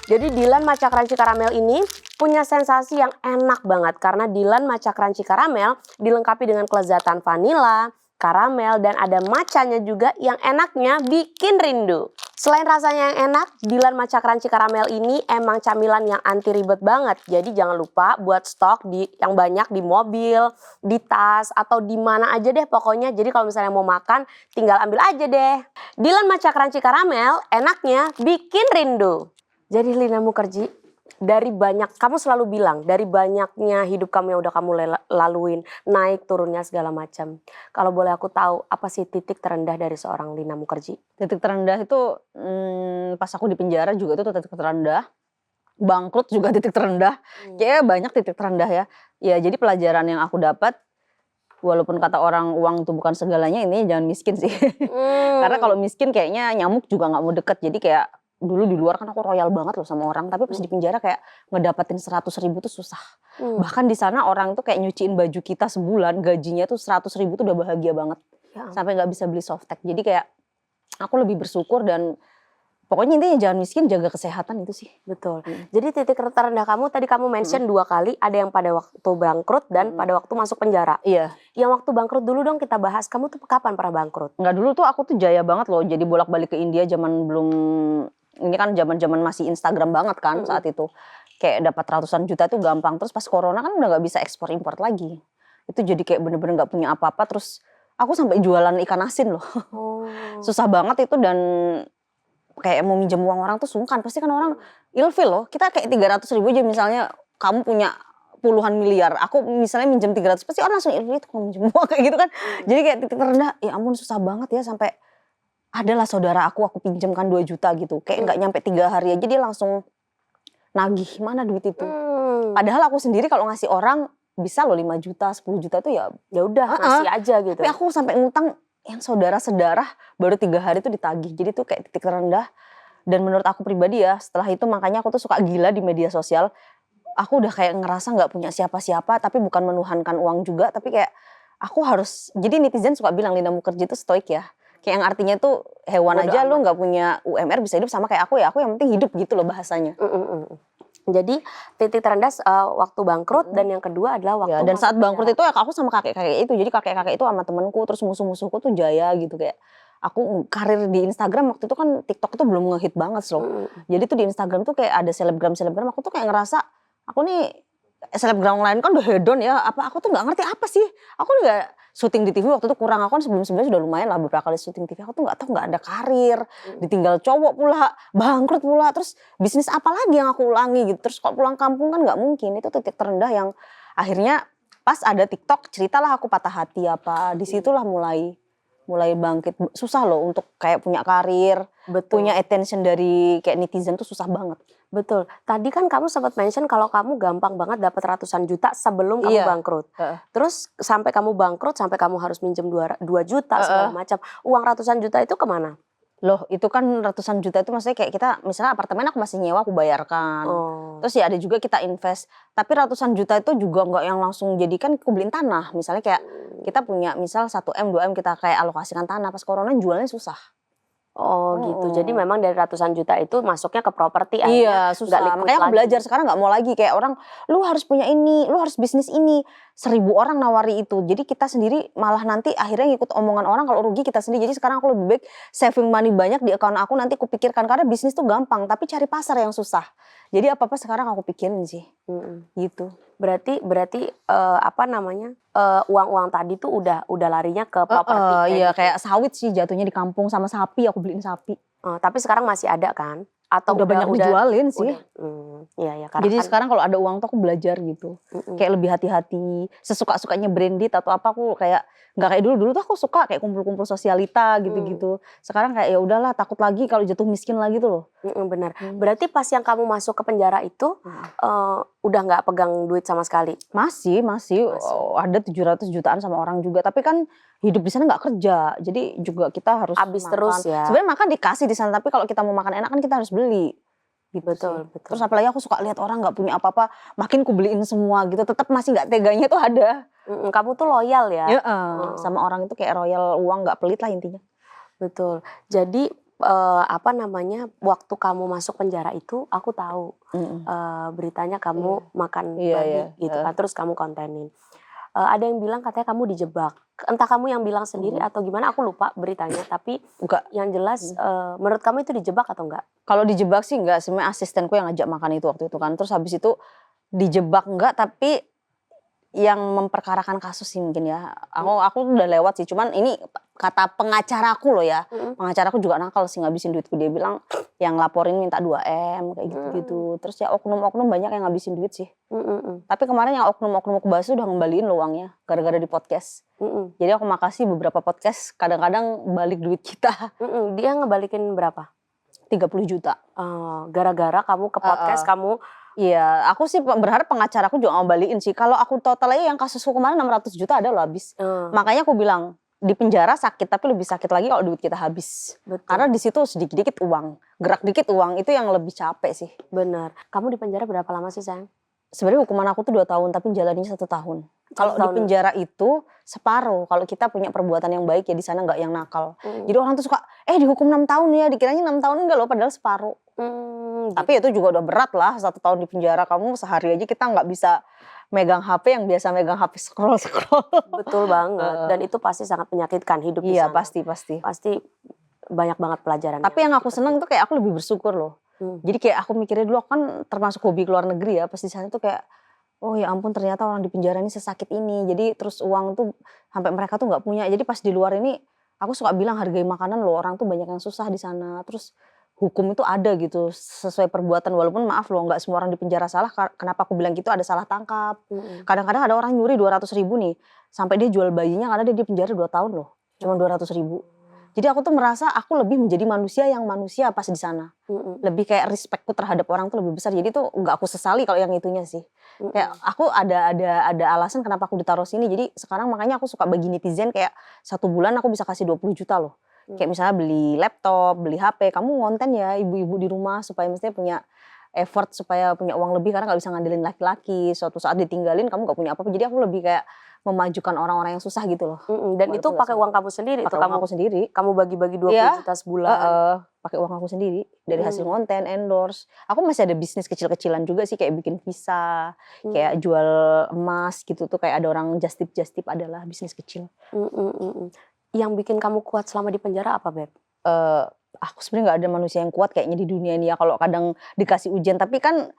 Jadi Dilan Matcha Crunchy Caramel ini punya sensasi yang enak banget karena Dilan Matcha Crunchy Caramel dilengkapi dengan kelezatan vanila, karamel, dan ada matchanya juga yang enaknya bikin rindu. Selain rasanya yang enak, Dilan Matcha Crunchy Caramel ini emang camilan yang anti ribet banget. Jadi jangan lupa buat stok yang banyak di mobil, di tas, atau di mana aja deh pokoknya. Jadi kalau misalnya mau makan, tinggal ambil aja deh. Dilan Matcha Crunchy Caramel enaknya bikin rindu. Jadi Lina Mukherjee, kamu selalu bilang, dari banyaknya hidup kamu yang udah kamu laluin, naik turunnya segala macam. Kalau boleh aku tahu, apa sih titik terendah dari seorang Lina Mukherjee? Titik terendah itu pas aku di penjara juga itu titik terendah. Bangkrut juga titik terendah. Kayaknya banyak titik terendah ya. Ya jadi pelajaran yang aku dapat, walaupun kata orang uang itu bukan segalanya, ini jangan miskin sih. Karena kalau miskin kayaknya nyamuk juga gak mau deket. Jadi kayak dulu di luar kan aku royal banget loh sama orang, tapi pas di penjara kayak ngedapetin 100.000 tuh susah. Bahkan di sana orang tuh kayak nyuciin baju kita sebulan, gajinya tuh 100.000 tuh udah bahagia banget. Sampai nggak bisa beli softtek. Jadi kayak aku lebih bersyukur, dan pokoknya intinya jangan miskin, jaga kesehatan itu sih. Betul. Jadi titik terendah kamu tadi kamu mention 2 kali, ada yang pada waktu bangkrut dan pada waktu masuk penjara. Iya. Yang waktu bangkrut dulu dong kita bahas, kamu tuh kapan pernah bangkrut? Nggak, dulu tuh aku tuh jaya banget loh, jadi bolak-balik ke India zaman belum, ini kan zaman masih Instagram banget kan saat itu. Kayak dapat ratusan juta tuh gampang. Terus pas corona kan udah gak bisa ekspor impor lagi. Itu jadi kayak bener-bener gak punya apa-apa. Terus aku sampai jualan ikan asin loh. Susah banget itu, dan kayak mau minjem uang orang tuh sungkan. Pasti kan orang ilfil loh. Kita kayak 300.000 aja misalnya, kamu punya puluhan miliar. Aku misalnya minjem 300, pasti orang langsung ilfil itu kamu minjem uang kayak gitu kan. Jadi kayak titik terendah, ya ampun susah banget ya, sampai adalah saudara aku pinjamkan 2 juta gitu. Kayak nggak nyampe 3 hari aja dia langsung nagih, mana duit itu. Padahal aku sendiri kalau ngasih orang bisa loh 5 juta, 10 juta tuh ya udah ngasih aja gitu. Tapi aku sampai ngutang yang saudara sedarah baru 3 hari tuh ditagih. Jadi tuh kayak titik terendah. Dan menurut aku pribadi ya, setelah itu makanya aku tuh suka gila di media sosial. Aku udah kayak ngerasa nggak punya siapa-siapa, tapi bukan menuhankan uang juga, tapi kayak aku harus, jadi netizen suka bilang Lina Mukherjee itu stoik ya. Kayak yang artinya tuh hewan bodo aja lu gak punya UMR bisa hidup sama kayak aku ya. Aku yang penting hidup gitu loh bahasanya. Jadi titik terendah waktu bangkrut, dan yang kedua adalah waktu dan saat bangkrut itu ya aku sama kakek-kakek itu. Jadi kakek-kakek itu sama temenku, terus musuh-musuhku tuh jaya gitu. Kayak aku karir di Instagram waktu itu kan, TikTok itu belum ngehit banget loh. Jadi tuh di Instagram tuh kayak ada selebgram, aku tuh kayak ngerasa aku nih selebgram lain kan udah hedon ya, aku tuh nggak ngerti apa sih. Aku nggak syuting di TV waktu itu kurang, aku kan sebelum-sebelumnya sudah lumayan lah beberapa kali syuting TV. Aku tuh nggak tahu nggak ada karir, ditinggal cowok pula, bangkrut pula, terus bisnis apa lagi yang aku ulangi gitu. Terus kalau pulang kampung kan nggak mungkin, itu titik terendah yang akhirnya pas ada TikTok ceritalah aku patah hati apa, disitulah mulai bangkit. Susah loh untuk kayak punya karir, punya attention dari kayak netizen tuh susah banget. Betul. Tadi kan kamu sempat mention kalau kamu gampang banget dapat ratusan juta sebelum kamu bangkrut. Terus sampai kamu bangkrut, sampai kamu harus minjem 2 juta segala macam. Uang ratusan juta itu kemana? Loh, itu kan ratusan juta itu maksudnya kayak kita misalnya apartemen aku masih nyewa aku bayarkan. Terus ya ada juga kita invest. Tapi ratusan juta itu juga nggak yang langsung jadikan aku beliin tanah. Misalnya kayak kita punya misal 1M, 2M kita kayak alokasikan tanah. Pas corona jualnya susah. Oh gitu, jadi memang dari ratusan juta itu masuknya ke properti. Iya susah, makanya aku belajar sekarang nggak mau lagi kayak orang, lu harus punya ini, lu harus bisnis ini. 1000 orang nawari itu, jadi kita sendiri malah nanti akhirnya ngikut omongan orang, kalau rugi kita sendiri. Jadi sekarang aku lebih baik saving money banyak di account aku, nanti aku pikirkan. Karena bisnis tuh gampang, tapi cari pasar yang susah. Jadi apa-apa sekarang aku pikirin sih, gitu. Berarti uang-uang tadi tuh udah larinya ke properti. Iya kayak sawit sih jatuhnya di kampung, sama sapi, aku beliin sapi. Tapi sekarang masih ada kan? Atau udah banyak dijualin sih. Iya, jadi sekarang kalau ada uang tuh aku belajar gitu. Kayak lebih hati-hati. Sesuka-sukanya branded atau apa aku kayak nggak kayak dulu tuh aku suka kayak kumpul-kumpul sosialita gitu-gitu. Sekarang kayak ya udahlah, takut lagi kalau jatuh miskin lagi tuh loh. Benar. Berarti pas yang kamu masuk ke penjara itu udah nggak pegang duit sama sekali? Masih. Ada 700 jutaan sama orang juga. Tapi kan hidup di sana nggak kerja, jadi juga kita harus habis makan. Terus ya. Sebenarnya makan dikasih di sana, tapi kalau kita mau makan enak kan kita harus beli. Gitu betul. Terus apalagi aku suka lihat orang nggak punya apa-apa, makin ku beliin semua gitu. Tetap masih nggak teganya tuh ada. Kamu tuh loyal ya? Sama orang itu kayak royal, uang nggak pelit lah intinya. Betul. Jadi waktu kamu masuk penjara itu aku tahu beritanya kamu makan babi gitu kan, terus kamu kontenin. Ada yang bilang katanya kamu dijebak. Entah kamu yang bilang sendiri atau gimana, aku lupa beritanya. Tapi yang jelas menurut kamu itu dijebak atau enggak? Kalau dijebak sih enggak, sebenarnya asistenku yang ngajak makan itu waktu itu kan. Terus habis itu dijebak enggak, tapi yang memperkarakan kasus sih mungkin ya. Aku udah lewat sih, cuman ini kata pengacaraku loh ya. Pengacaraku juga nakal sih, ngabisin duitku. Dia bilang yang laporin minta 2M kayak gitu-gitu. Terus ya oknum-oknum banyak yang ngabisin duit sih. Tapi kemarin yang oknum-oknum aku bahas udah ngembaliin loh uangnya gara-gara di podcast. Jadi aku makasih beberapa podcast kadang-kadang balik duit kita. Dia ngebalikin berapa? 30 juta. Gara-gara kamu ke podcast kamu. Iya, aku sih berharap pengacara aku juga mau balikin sih. Kalau aku total aja yang kasusku kemarin 600 juta ada loh habis. Makanya aku bilang di penjara sakit, tapi lebih sakit lagi kalau duit kita habis. Betul. Karena di situ sedikit-dikit uang, gerak dikit uang, itu yang lebih capek sih. Benar. Kamu di penjara berapa lama sih sayang? Sebenarnya hukuman aku tuh 2 tahun, tapi jalaninya 1 tahun. Kalau di penjara itu separuh. Kalau kita punya perbuatan yang baik ya di sana nggak yang nakal. Jadi orang tuh suka, dihukum 6 tahun ya, dikiranya 6 tahun enggak loh, padahal separuh. Tapi itu juga udah berat lah, 1 tahun di penjara. Kamu sehari aja kita nggak bisa megang HP yang biasa megang HP scroll. Betul banget. Dan itu pasti sangat menyakitkan hidup di sana. Iya pasti. Pasti banyak banget pelajaran. Tapi yang aku seneng tuh kayak aku lebih bersyukur loh. Jadi kayak aku mikirnya dulu, aku kan termasuk hobi keluar negeri ya. Pas di sana tuh kayak, oh ya ampun ternyata orang di penjara ini sesakit ini. Jadi terus uang tuh sampai mereka tuh nggak punya. Jadi pas di luar ini aku suka bilang hargai makanan loh. Orang tuh banyak yang susah di sana. Terus hukum itu ada gitu sesuai perbuatan, walaupun maaf loh nggak semua orang di penjara salah. Kenapa aku bilang gitu, ada salah tangkap. Kadang-kadang ada orang nyuri 200.000 nih sampai dia jual bayinya karena dia di penjara 2 tahun loh, cuma 200.000. Jadi aku tuh merasa aku lebih menjadi manusia yang manusia pas di sana. Lebih kayak respectku terhadap orang tuh lebih besar. Jadi tuh nggak aku sesali kalau yang itunya sih. Kayak aku ada alasan kenapa aku ditaruh sini. Jadi sekarang makanya aku suka bagi netizen kayak 1 bulan aku bisa kasih 20 juta loh. Kayak misalnya beli laptop, beli HP, kamu ngonten ya ibu-ibu di rumah supaya mestinya punya effort, supaya punya uang lebih karena nggak bisa ngandelin laki-laki. Suatu saat ditinggalin kamu nggak punya apa-apa. Jadi aku lebih kayak memajukan orang-orang yang susah gitu loh. Dan itu pakai uang kamu sendiri? Pakai uang aku sendiri. Kamu bagi-bagi 20 juta sebulan? Pakai uang aku sendiri. Dari hasil konten, endorse. Aku masih ada bisnis kecil-kecilan juga sih, kayak bikin visa, kayak jual emas gitu tuh, kayak ada orang just tip adalah bisnis kecil. Yang bikin kamu kuat selama di penjara apa, Beb? Aku sebenarnya nggak ada manusia yang kuat kayaknya di dunia ini ya, kalau kadang dikasih ujian. Tapi kan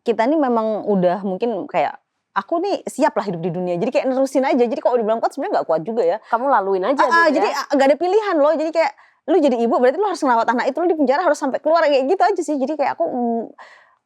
kita ini memang udah mungkin kayak aku nih siap lah hidup di dunia. Jadi kayak nerusin aja. Jadi kalau dibilang kuat sebenarnya nggak kuat juga ya. Kamu laluin aja gitu Jadi nggak ada pilihan loh. Jadi kayak lu jadi ibu berarti lu harus ngerawat anak itu, lu di penjara harus sampai keluar kayak gitu aja sih. Jadi kayak aku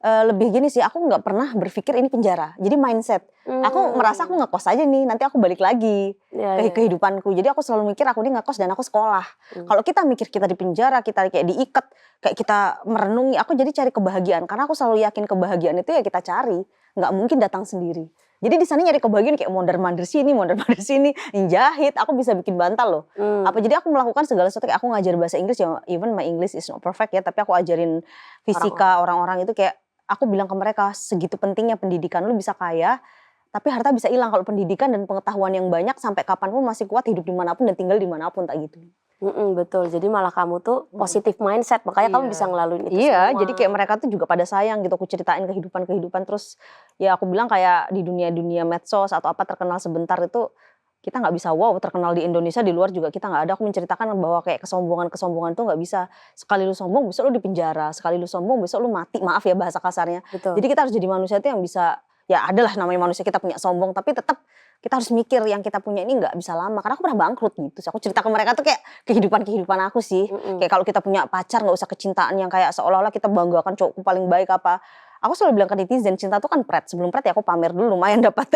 lebih gini sih, aku nggak pernah berpikir ini penjara. Jadi mindset, aku merasa aku ngekos aja nih, nanti aku balik lagi ke kehidupanku. Jadi aku selalu mikir aku ini ngekos dan aku sekolah. Kalau kita mikir kita di penjara, kita kayak diikat, kayak kita merenungi, aku jadi cari kebahagiaan. Karena aku selalu yakin kebahagiaan itu ya kita cari, nggak mungkin datang sendiri. Jadi di sana nyari kebahagiaan kayak mondar-mandir sini, jahit, aku bisa bikin bantal loh. Jadi aku melakukan segala sesuatu, kayak aku ngajar bahasa Inggris ya, even my English is not perfect ya, tapi aku ajarin fisika orang-orang itu kayak aku bilang ke mereka segitu pentingnya pendidikan, lu bisa kaya tapi harta bisa hilang. Kalau pendidikan dan pengetahuan yang banyak sampai kapanpun masih kuat hidup dimanapun dan tinggal dimanapun, tak gitu. Betul, jadi malah kamu tuh positif mindset, makanya kamu bisa ngelaluin itu semua. Semua. Jadi kayak mereka tuh juga pada sayang gitu, aku ceritain kehidupan terus ya aku bilang kayak di dunia medsos atau apa terkenal sebentar itu kita nggak bisa terkenal di Indonesia, di luar juga kita nggak ada. Aku menceritakan bahwa kayak kesombongan tuh nggak bisa, sekali lu sombong besok lu di penjara, sekali lu sombong besok lu mati, maaf ya bahasa kasarnya. Betul. Jadi kita harus jadi manusia tuh yang bisa, ya adalah namanya manusia, kita punya sombong tapi tetap kita harus mikir yang kita punya ini nggak bisa lama. Karena aku pernah bangkrut gitu. Aku cerita ke mereka tuh kayak kehidupan aku sih. Kayak kalau kita punya pacar nggak usah kecintaan yang kayak seolah-olah kita banggakan cowokku paling baik apa. Aku selalu bilang ke netizen, cinta tuh kan pret. Sebelum pret ya aku pamer dulu lumayan dapat.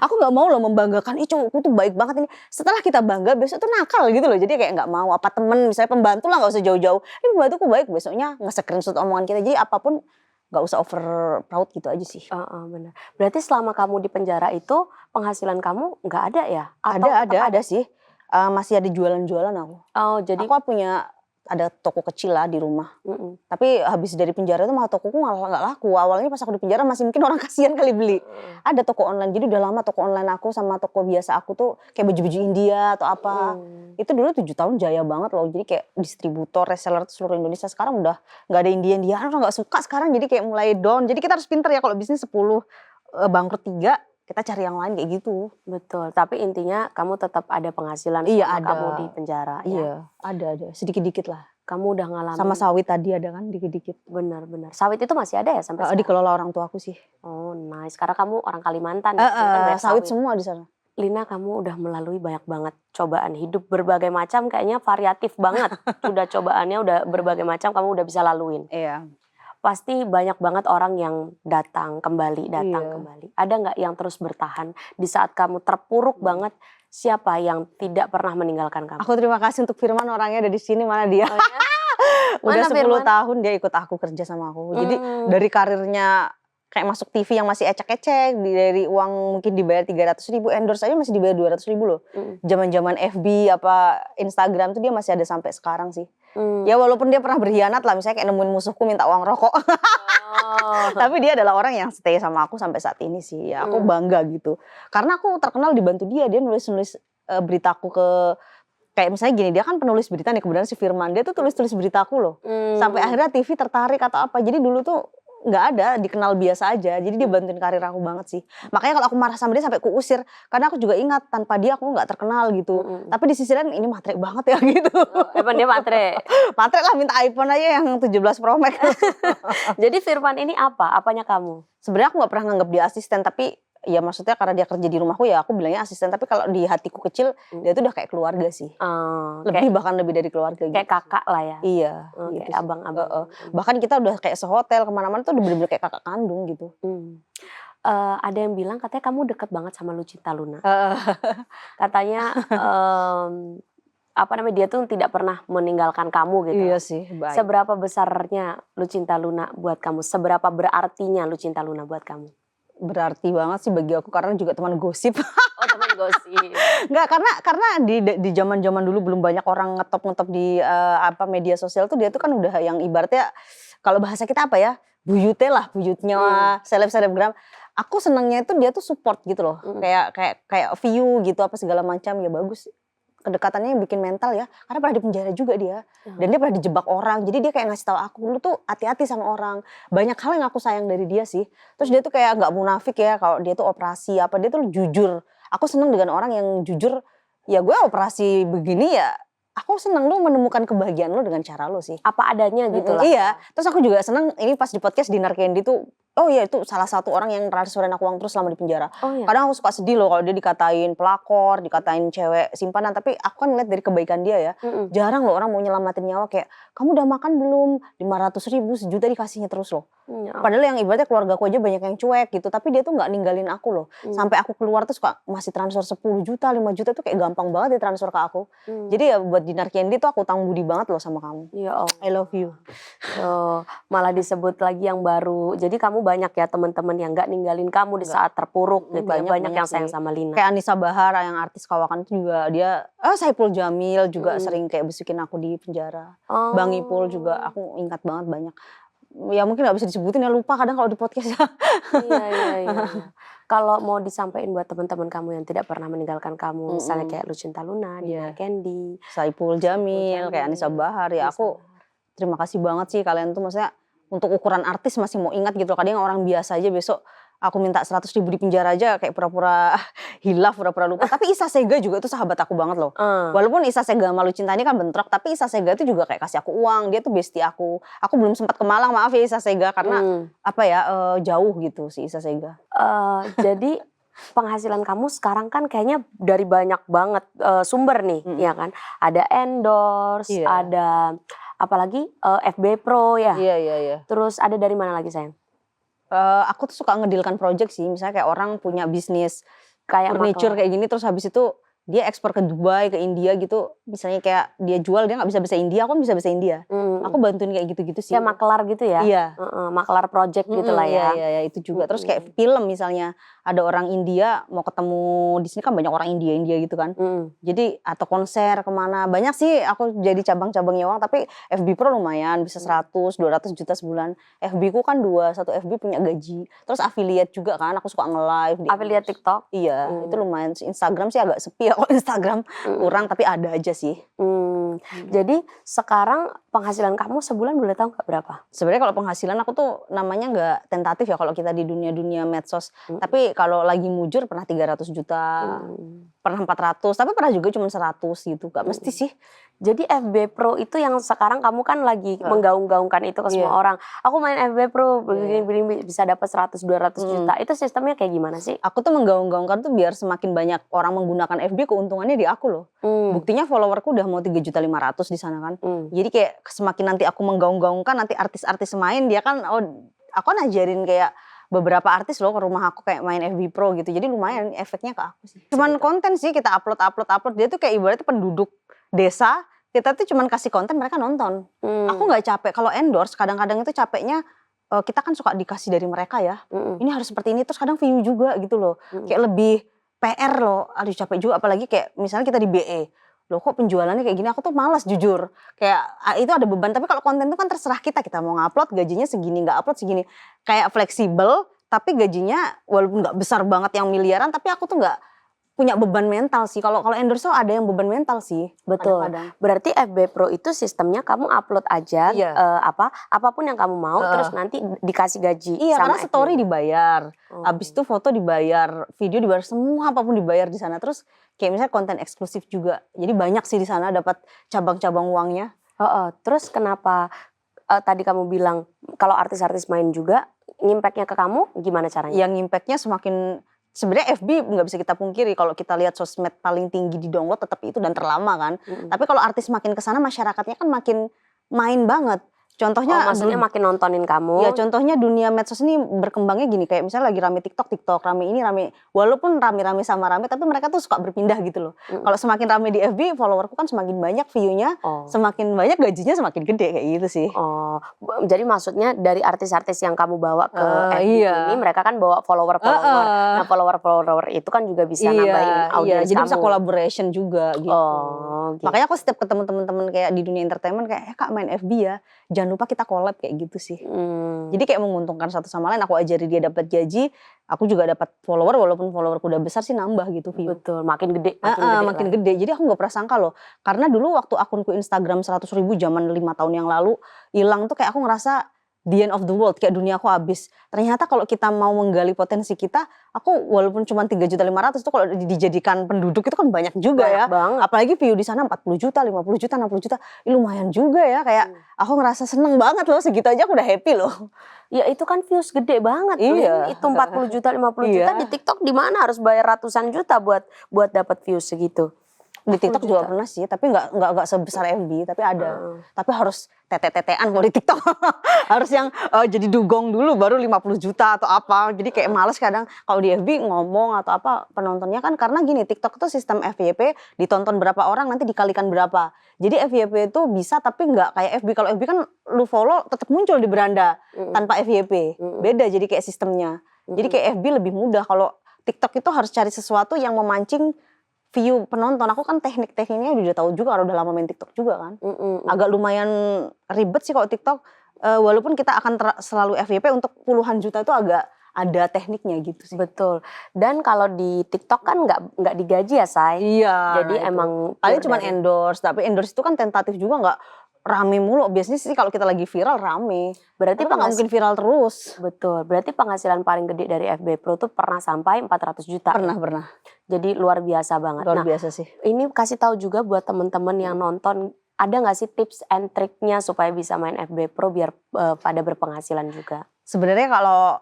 Aku nggak mau loh membanggakan, cowokku tuh baik banget ini. Setelah kita bangga besok tuh nakal gitu loh. Jadi kayak nggak mau. Apa temen misalnya pembantu lah nggak usah jauh-jauh. Ini pembantuku baik, besoknya nge-screenshot omongan kita. Jadi apapun nggak usah over proud gitu aja sih. Benar. Berarti selama kamu di penjara itu penghasilan kamu nggak ada ya? Atau ada sih. Masih ada jualan-jualan aku. Jadi aku punya ada toko kecil lah di rumah. Tapi habis dari penjara itu malah tokoku malah nggak laku. Awalnya pas aku di penjara masih mungkin orang kasihan kali beli. Ada toko online. Jadi udah lama toko online aku sama toko biasa aku tuh kayak baju-baju India atau apa. Itu dulu 7 tahun jaya banget loh. Jadi kayak distributor, reseller seluruh Indonesia. Sekarang udah nggak ada India-Indiaan, orang nggak suka sekarang. Jadi kayak mulai down. Jadi kita harus pinter ya, kalau bisnis 10 bangkrut 3. Kita cari yang lain kayak gitu. Betul, tapi intinya kamu tetap ada penghasilan selama kamu di penjara. Iya, ada. Sedikit-dikit lah. Kamu udah ngalamin. Sama sawit tadi ada kan, dikit-dikit. Benar. Sawit itu masih ada ya sampai sekarang? Dikelola orang tua aku sih. Oh nice, karena kamu orang Kalimantan. Sawit semua di sana. Lina, kamu udah melalui banyak banget cobaan hidup, berbagai macam, kayaknya variatif banget. Udah cobaannya udah berbagai macam, kamu udah bisa laluin. Iya. Pasti banyak banget orang yang datang kembali. Ada nggak yang terus bertahan di saat kamu terpuruk banget? Siapa yang tidak pernah meninggalkan kamu? Aku terima kasih untuk Firman, orangnya ada di sini, mana dia? Oh, ya? Udah 10 tahun dia ikut aku kerja sama aku. Jadi dari karirnya kayak masuk TV yang masih ecek-ecek, dari uang mungkin dibayar 300.000, endorse aja masih dibayar 200.000 loh. Zaman-zaman FB apa Instagram tuh dia masih ada sampai sekarang sih. Ya walaupun dia pernah berkhianat lah, misalnya kayak nemuin musuhku minta uang rokok. Tapi dia adalah orang yang stay sama aku sampai saat ini sih. Ya aku bangga gitu. Karena aku terkenal dibantu dia nulis-nulis beritaku ke, kayak misalnya gini, dia kan penulis berita nih, kebetulan si Firman, dia tuh tulis-tulis beritaku loh. Sampai akhirnya TV tertarik atau apa. Jadi dulu tuh nggak ada, dikenal biasa aja. Jadi dia bantuin karir aku banget sih. Makanya kalau aku marah sama dia sampai kuusir, karena aku juga ingat tanpa dia aku nggak terkenal gitu. Tapi di sisi lain ini matre banget ya gitu. Emang dia matre? Matre lah, minta iPhone aja yang 17 Pro Max. Jadi Firman ini apa? Apanya kamu? Sebenarnya aku nggak pernah nganggap dia asisten, tapi ya maksudnya karena dia kerja di rumahku ya aku bilangnya asisten. Tapi kalau di hatiku kecil dia tuh udah kayak keluarga sih. Bahkan lebih dari keluarga gitu. Kayak kakak lah ya? Iya. Gitu, kayak abang-abang. Bahkan kita udah kayak sehotel kemana-mana tuh udah bener-bener kayak kakak kandung gitu. Ada yang bilang katanya kamu deket banget sama Lucinta Luna. Katanya dia tuh tidak pernah meninggalkan kamu gitu. Iya sih, baik. Seberapa besarnya Lucinta Luna buat kamu? Seberapa berartinya Lucinta Luna buat kamu? Berarti banget sih bagi aku, karena juga teman gosip. Oh, teman gosip. Enggak, karena di zaman-zaman dulu belum banyak orang ngetop di media sosial tuh, dia tuh kan udah yang ibaratnya kalau bahasa kita apa ya? Buyutnya selebgram. Aku senangnya itu dia tuh support gitu loh. Kayak view gitu apa segala macam, ya bagus. Kedekatannya yang bikin mental ya, karena pernah di penjara juga dia, dan dia pernah dijebak orang, jadi dia kayak ngasih tahu aku, lu tuh hati-hati sama orang, banyak hal yang aku sayang dari dia sih. Terus dia tuh kayak nggak munafik ya, kalau dia tuh operasi apa, dia tuh jujur. Aku seneng dengan orang yang jujur. Ya gue operasi begini ya, aku seneng lu menemukan kebahagiaan lu dengan cara lu sih. Apa adanya gitu lah. Iya, terus aku juga seneng ini pas di podcast Dinar Candy tuh Oh iya, itu salah satu orang yang transferin aku uang terus selama di penjara. Oh iya? Kadang aku suka sedih loh kalau dia dikatain pelakor, dikatain cewek simpanan. Tapi aku kan ngeliat dari kebaikan dia ya. Jarang loh orang mau nyelamatin nyawa kayak, kamu udah makan belum? 500.000, 1 juta dikasihnya terus loh. Padahal yang ibaratnya keluarga aku aja banyak yang cuek gitu. Tapi dia tuh gak ninggalin aku loh. Sampai aku keluar tuh suka masih transfer 10 juta, 5 juta tuh kayak gampang banget ditransfer ke aku. Jadi ya buat Dinar Candy tuh aku utang budi banget loh sama kamu. Ya Allah. I love you. Oh, malah disebut lagi yang baru. Jadi kamu banyak ya teman-teman yang gak ninggalin kamu di saat terpuruk gitu ya. Banyak yang sayang sama Lina. Kayak Anissa Bahar yang artis Kawakan itu juga dia, Saipul Jamil juga sering kayak besukin aku di penjara. Bang Ipul juga aku ingat banget banyak. Ya mungkin gak bisa disebutin ya, lupa kadang kalau di podcast ya. Iya. Kalau mau disampaikan buat teman-teman kamu yang tidak pernah meninggalkan kamu, misalnya kayak Lucinta Luna, Dinar Candy, Saipul Jamil, kayak Anissa Bahar ya, aku terima kasih banget sih kalian tuh, maksudnya untuk ukuran artis masih mau ingat gitu. Kadang orang biasa aja besok aku minta 100.000 di penjara aja kayak pura-pura hilaf, pura-pura lupa. Tapi Isa Sega juga itu sahabat aku banget loh. Walaupun Isa Sega sama Lucinta ini kan bentrok, tapi Isa Sega itu juga kayak kasih aku uang. Dia tuh bestie aku. Aku belum sempat ke Malang, maaf ya Isa Sega, karena jauh gitu si Isa Sega. Jadi penghasilan kamu sekarang kan kayaknya dari banyak banget sumber nih, ya kan? Ada endorse, ada apalagi FB Pro ya. Iya. Terus ada dari mana lagi sayang? Aku tuh suka ngedilkan project sih, misalnya kayak orang punya bisnis kayak furniture kayak gini, terus habis itu dia ekspor ke Dubai, ke India gitu, misalnya kayak dia jual, dia gak bisa bahasa India, aku kan bisa bahasa India. Aku bantuin kayak gitu-gitu sih. Kayak maklar gitu ya? Iya. Maklar project gitu lah ya. Iya, itu juga. Terus kayak film misalnya, ada orang India mau ketemu, di sini kan banyak orang India gitu kan. Jadi atau konser kemana, banyak sih aku jadi cabang-cabangnya uang, tapi FB Pro lumayan, bisa 100-200 juta sebulan. FB ku kan 1 FB punya gaji. Terus affiliate juga kan, aku suka nge-live. Affiliate TikTok? Iya, itu lumayan. Instagram sih agak sepi ya, kalau Instagram kurang, tapi ada aja sih. Jadi sekarang penghasilan kamu sebulan boleh tahu nggak berapa? Sebenarnya kalau penghasilan aku tuh namanya nggak tentatif ya kalau kita di dunia medsos. Tapi kalau lagi mujur pernah 300 juta, pernah 400, tapi pernah juga cuma 100 gitu. Gak mesti sih. Jadi FB Pro itu yang sekarang kamu kan lagi menggaung-gaungkan itu ke semua orang. Aku main FB Pro begini bisa dapat 100-200 juta. Itu sistemnya kayak gimana sih? Aku tuh menggaung-gaungkan tuh biar semakin banyak orang menggunakan FB, keuntungannya di aku loh. Buktinya followerku udah mau 3.500.000 di sana kan. Jadi kayak semakin nanti aku menggaung-gaungkan, nanti artis-artis main dia kan, aku kan ajarin kayak beberapa artis loh ke rumah aku kayak main FB Pro gitu. Jadi lumayan efeknya ke aku sih. Cuman konten sih, kita upload. Dia tuh kayak ibaratnya penduduk desa, kita tuh cuman kasih konten, mereka nonton. Aku gak capek. Kalau endorse kadang-kadang itu capeknya, kita kan suka dikasih dari mereka ya. Ini harus seperti ini, terus kadang view juga gitu loh. Kayak lebih PR loh, aduh capek juga. Apalagi kayak misalnya kita di BE. Loh kok penjualannya kayak gini, aku tuh malas jujur. Kayak itu ada beban, tapi kalau konten itu kan terserah kita mau ngupload gajinya segini, nggak upload segini. Kayak fleksibel, tapi gajinya walaupun nggak besar banget yang miliaran, tapi aku tuh nggak punya beban mental sih. Kalau endorse tuh ada yang beban mental sih. Betul. Kadang-kadang. Berarti FB Pro itu sistemnya kamu upload aja apapun yang kamu mau, terus nanti dikasih gaji. Iya, sama karena story dibayar, habis itu foto dibayar, video dibayar, semua apapun dibayar di sana. Terus kayak misalnya konten eksklusif juga. Jadi banyak sih di sana dapat cabang-cabang uangnya. Terus kenapa tadi kamu bilang kalau artis-artis main juga, ngimpaknya ke kamu gimana caranya? Yang ngimpaknya semakin, sebenarnya FB nggak bisa kita pungkiri, kalau kita lihat sosmed paling tinggi di download tetap itu dan terlama kan. Tapi kalau artis makin kesana, masyarakatnya kan makin main banget. Contohnya maksudnya makin nontonin kamu. Ya contohnya dunia medsos ini berkembangnya gini, kayak misalnya lagi rame TikTok, rame ini, rame, walaupun rame-rame sama rame, tapi mereka tuh suka berpindah gitu loh. Kalau semakin rame di FB, followerku kan semakin banyak view-nya, semakin banyak gajinya semakin gede kayak gitu sih. Jadi maksudnya dari artis-artis yang kamu bawa ke FB ini, mereka kan bawa follower. Nah follower itu kan juga bisa nambahin audiens kamu. Jadi bisa collaboration juga gitu. Makanya aku setiap ketemu teman-teman kayak di dunia entertainment kayak, Kak main FB ya, jangan lupa kita collab kayak gitu sih. Jadi kayak menguntungkan satu sama lain, aku ajari dia dapat gaji, aku juga dapat follower, walaupun followerku udah besar sih nambah gitu view. Betul, makin gede. Makin gede. Jadi aku gak pernah sangka loh, karena dulu waktu akunku Instagram 100.000 zaman 5 tahun yang lalu hilang tuh kayak aku ngerasa the end of the world, kayak dunia aku habis. Ternyata kalau kita mau menggali potensi kita, aku walaupun cuma 3.500.000 itu kalau dijadikan penduduk itu kan banyak juga Banyak ya. banget. Apalagi view di sana 40 juta, 50 juta, 60 juta, lumayan juga ya. Kayak aku ngerasa seneng banget loh, segitu aja aku udah happy loh. Ya itu kan views gede banget. Iya. Itu 40 juta, 50 juta di TikTok di mana harus bayar ratusan juta buat dapat views segitu. Di TikTok juga pernah sih, tapi nggak sebesar FB, tapi ada. Tapi harus tete-tetean kalau di TikTok. Harus yang jadi dugong dulu baru 50 juta atau apa. Jadi kayak males kadang kalau di FB ngomong atau apa penontonnya kan, karena gini, TikTok itu sistem FYP, ditonton berapa orang nanti dikalikan berapa. Jadi FYP itu bisa tapi nggak kayak FB. Kalau FB kan lu follow tetap muncul di beranda tanpa FYP. Beda jadi kayak sistemnya. Jadi kayak FB lebih mudah. Kalau TikTok itu harus cari sesuatu yang memancing view penonton. Aku kan teknik-tekniknya udah tahu juga, udah lama main TikTok juga kan. Agak lumayan ribet sih kalau TikTok. Walaupun kita akan selalu FYP untuk puluhan juta itu agak ada tekniknya gitu sih. Betul. Dan kalau di TikTok kan nggak digaji ya, Say. Iya. Jadi emang paling cuma endorse, tapi endorse itu kan tentatif juga, nggak rame mulu. Biasanya sih kalau kita lagi viral rame. Berarti nggak mungkin viral terus. Betul. Berarti penghasilan paling gede dari FB Pro tuh pernah sampai 400 juta. Pernah. Jadi luar biasa banget. Luar biasa sih. Ini kasih tahu juga buat temen-temen yang nonton, ada nggak sih tips and triknya supaya bisa main FB Pro biar pada berpenghasilan juga? Sebenarnya kalau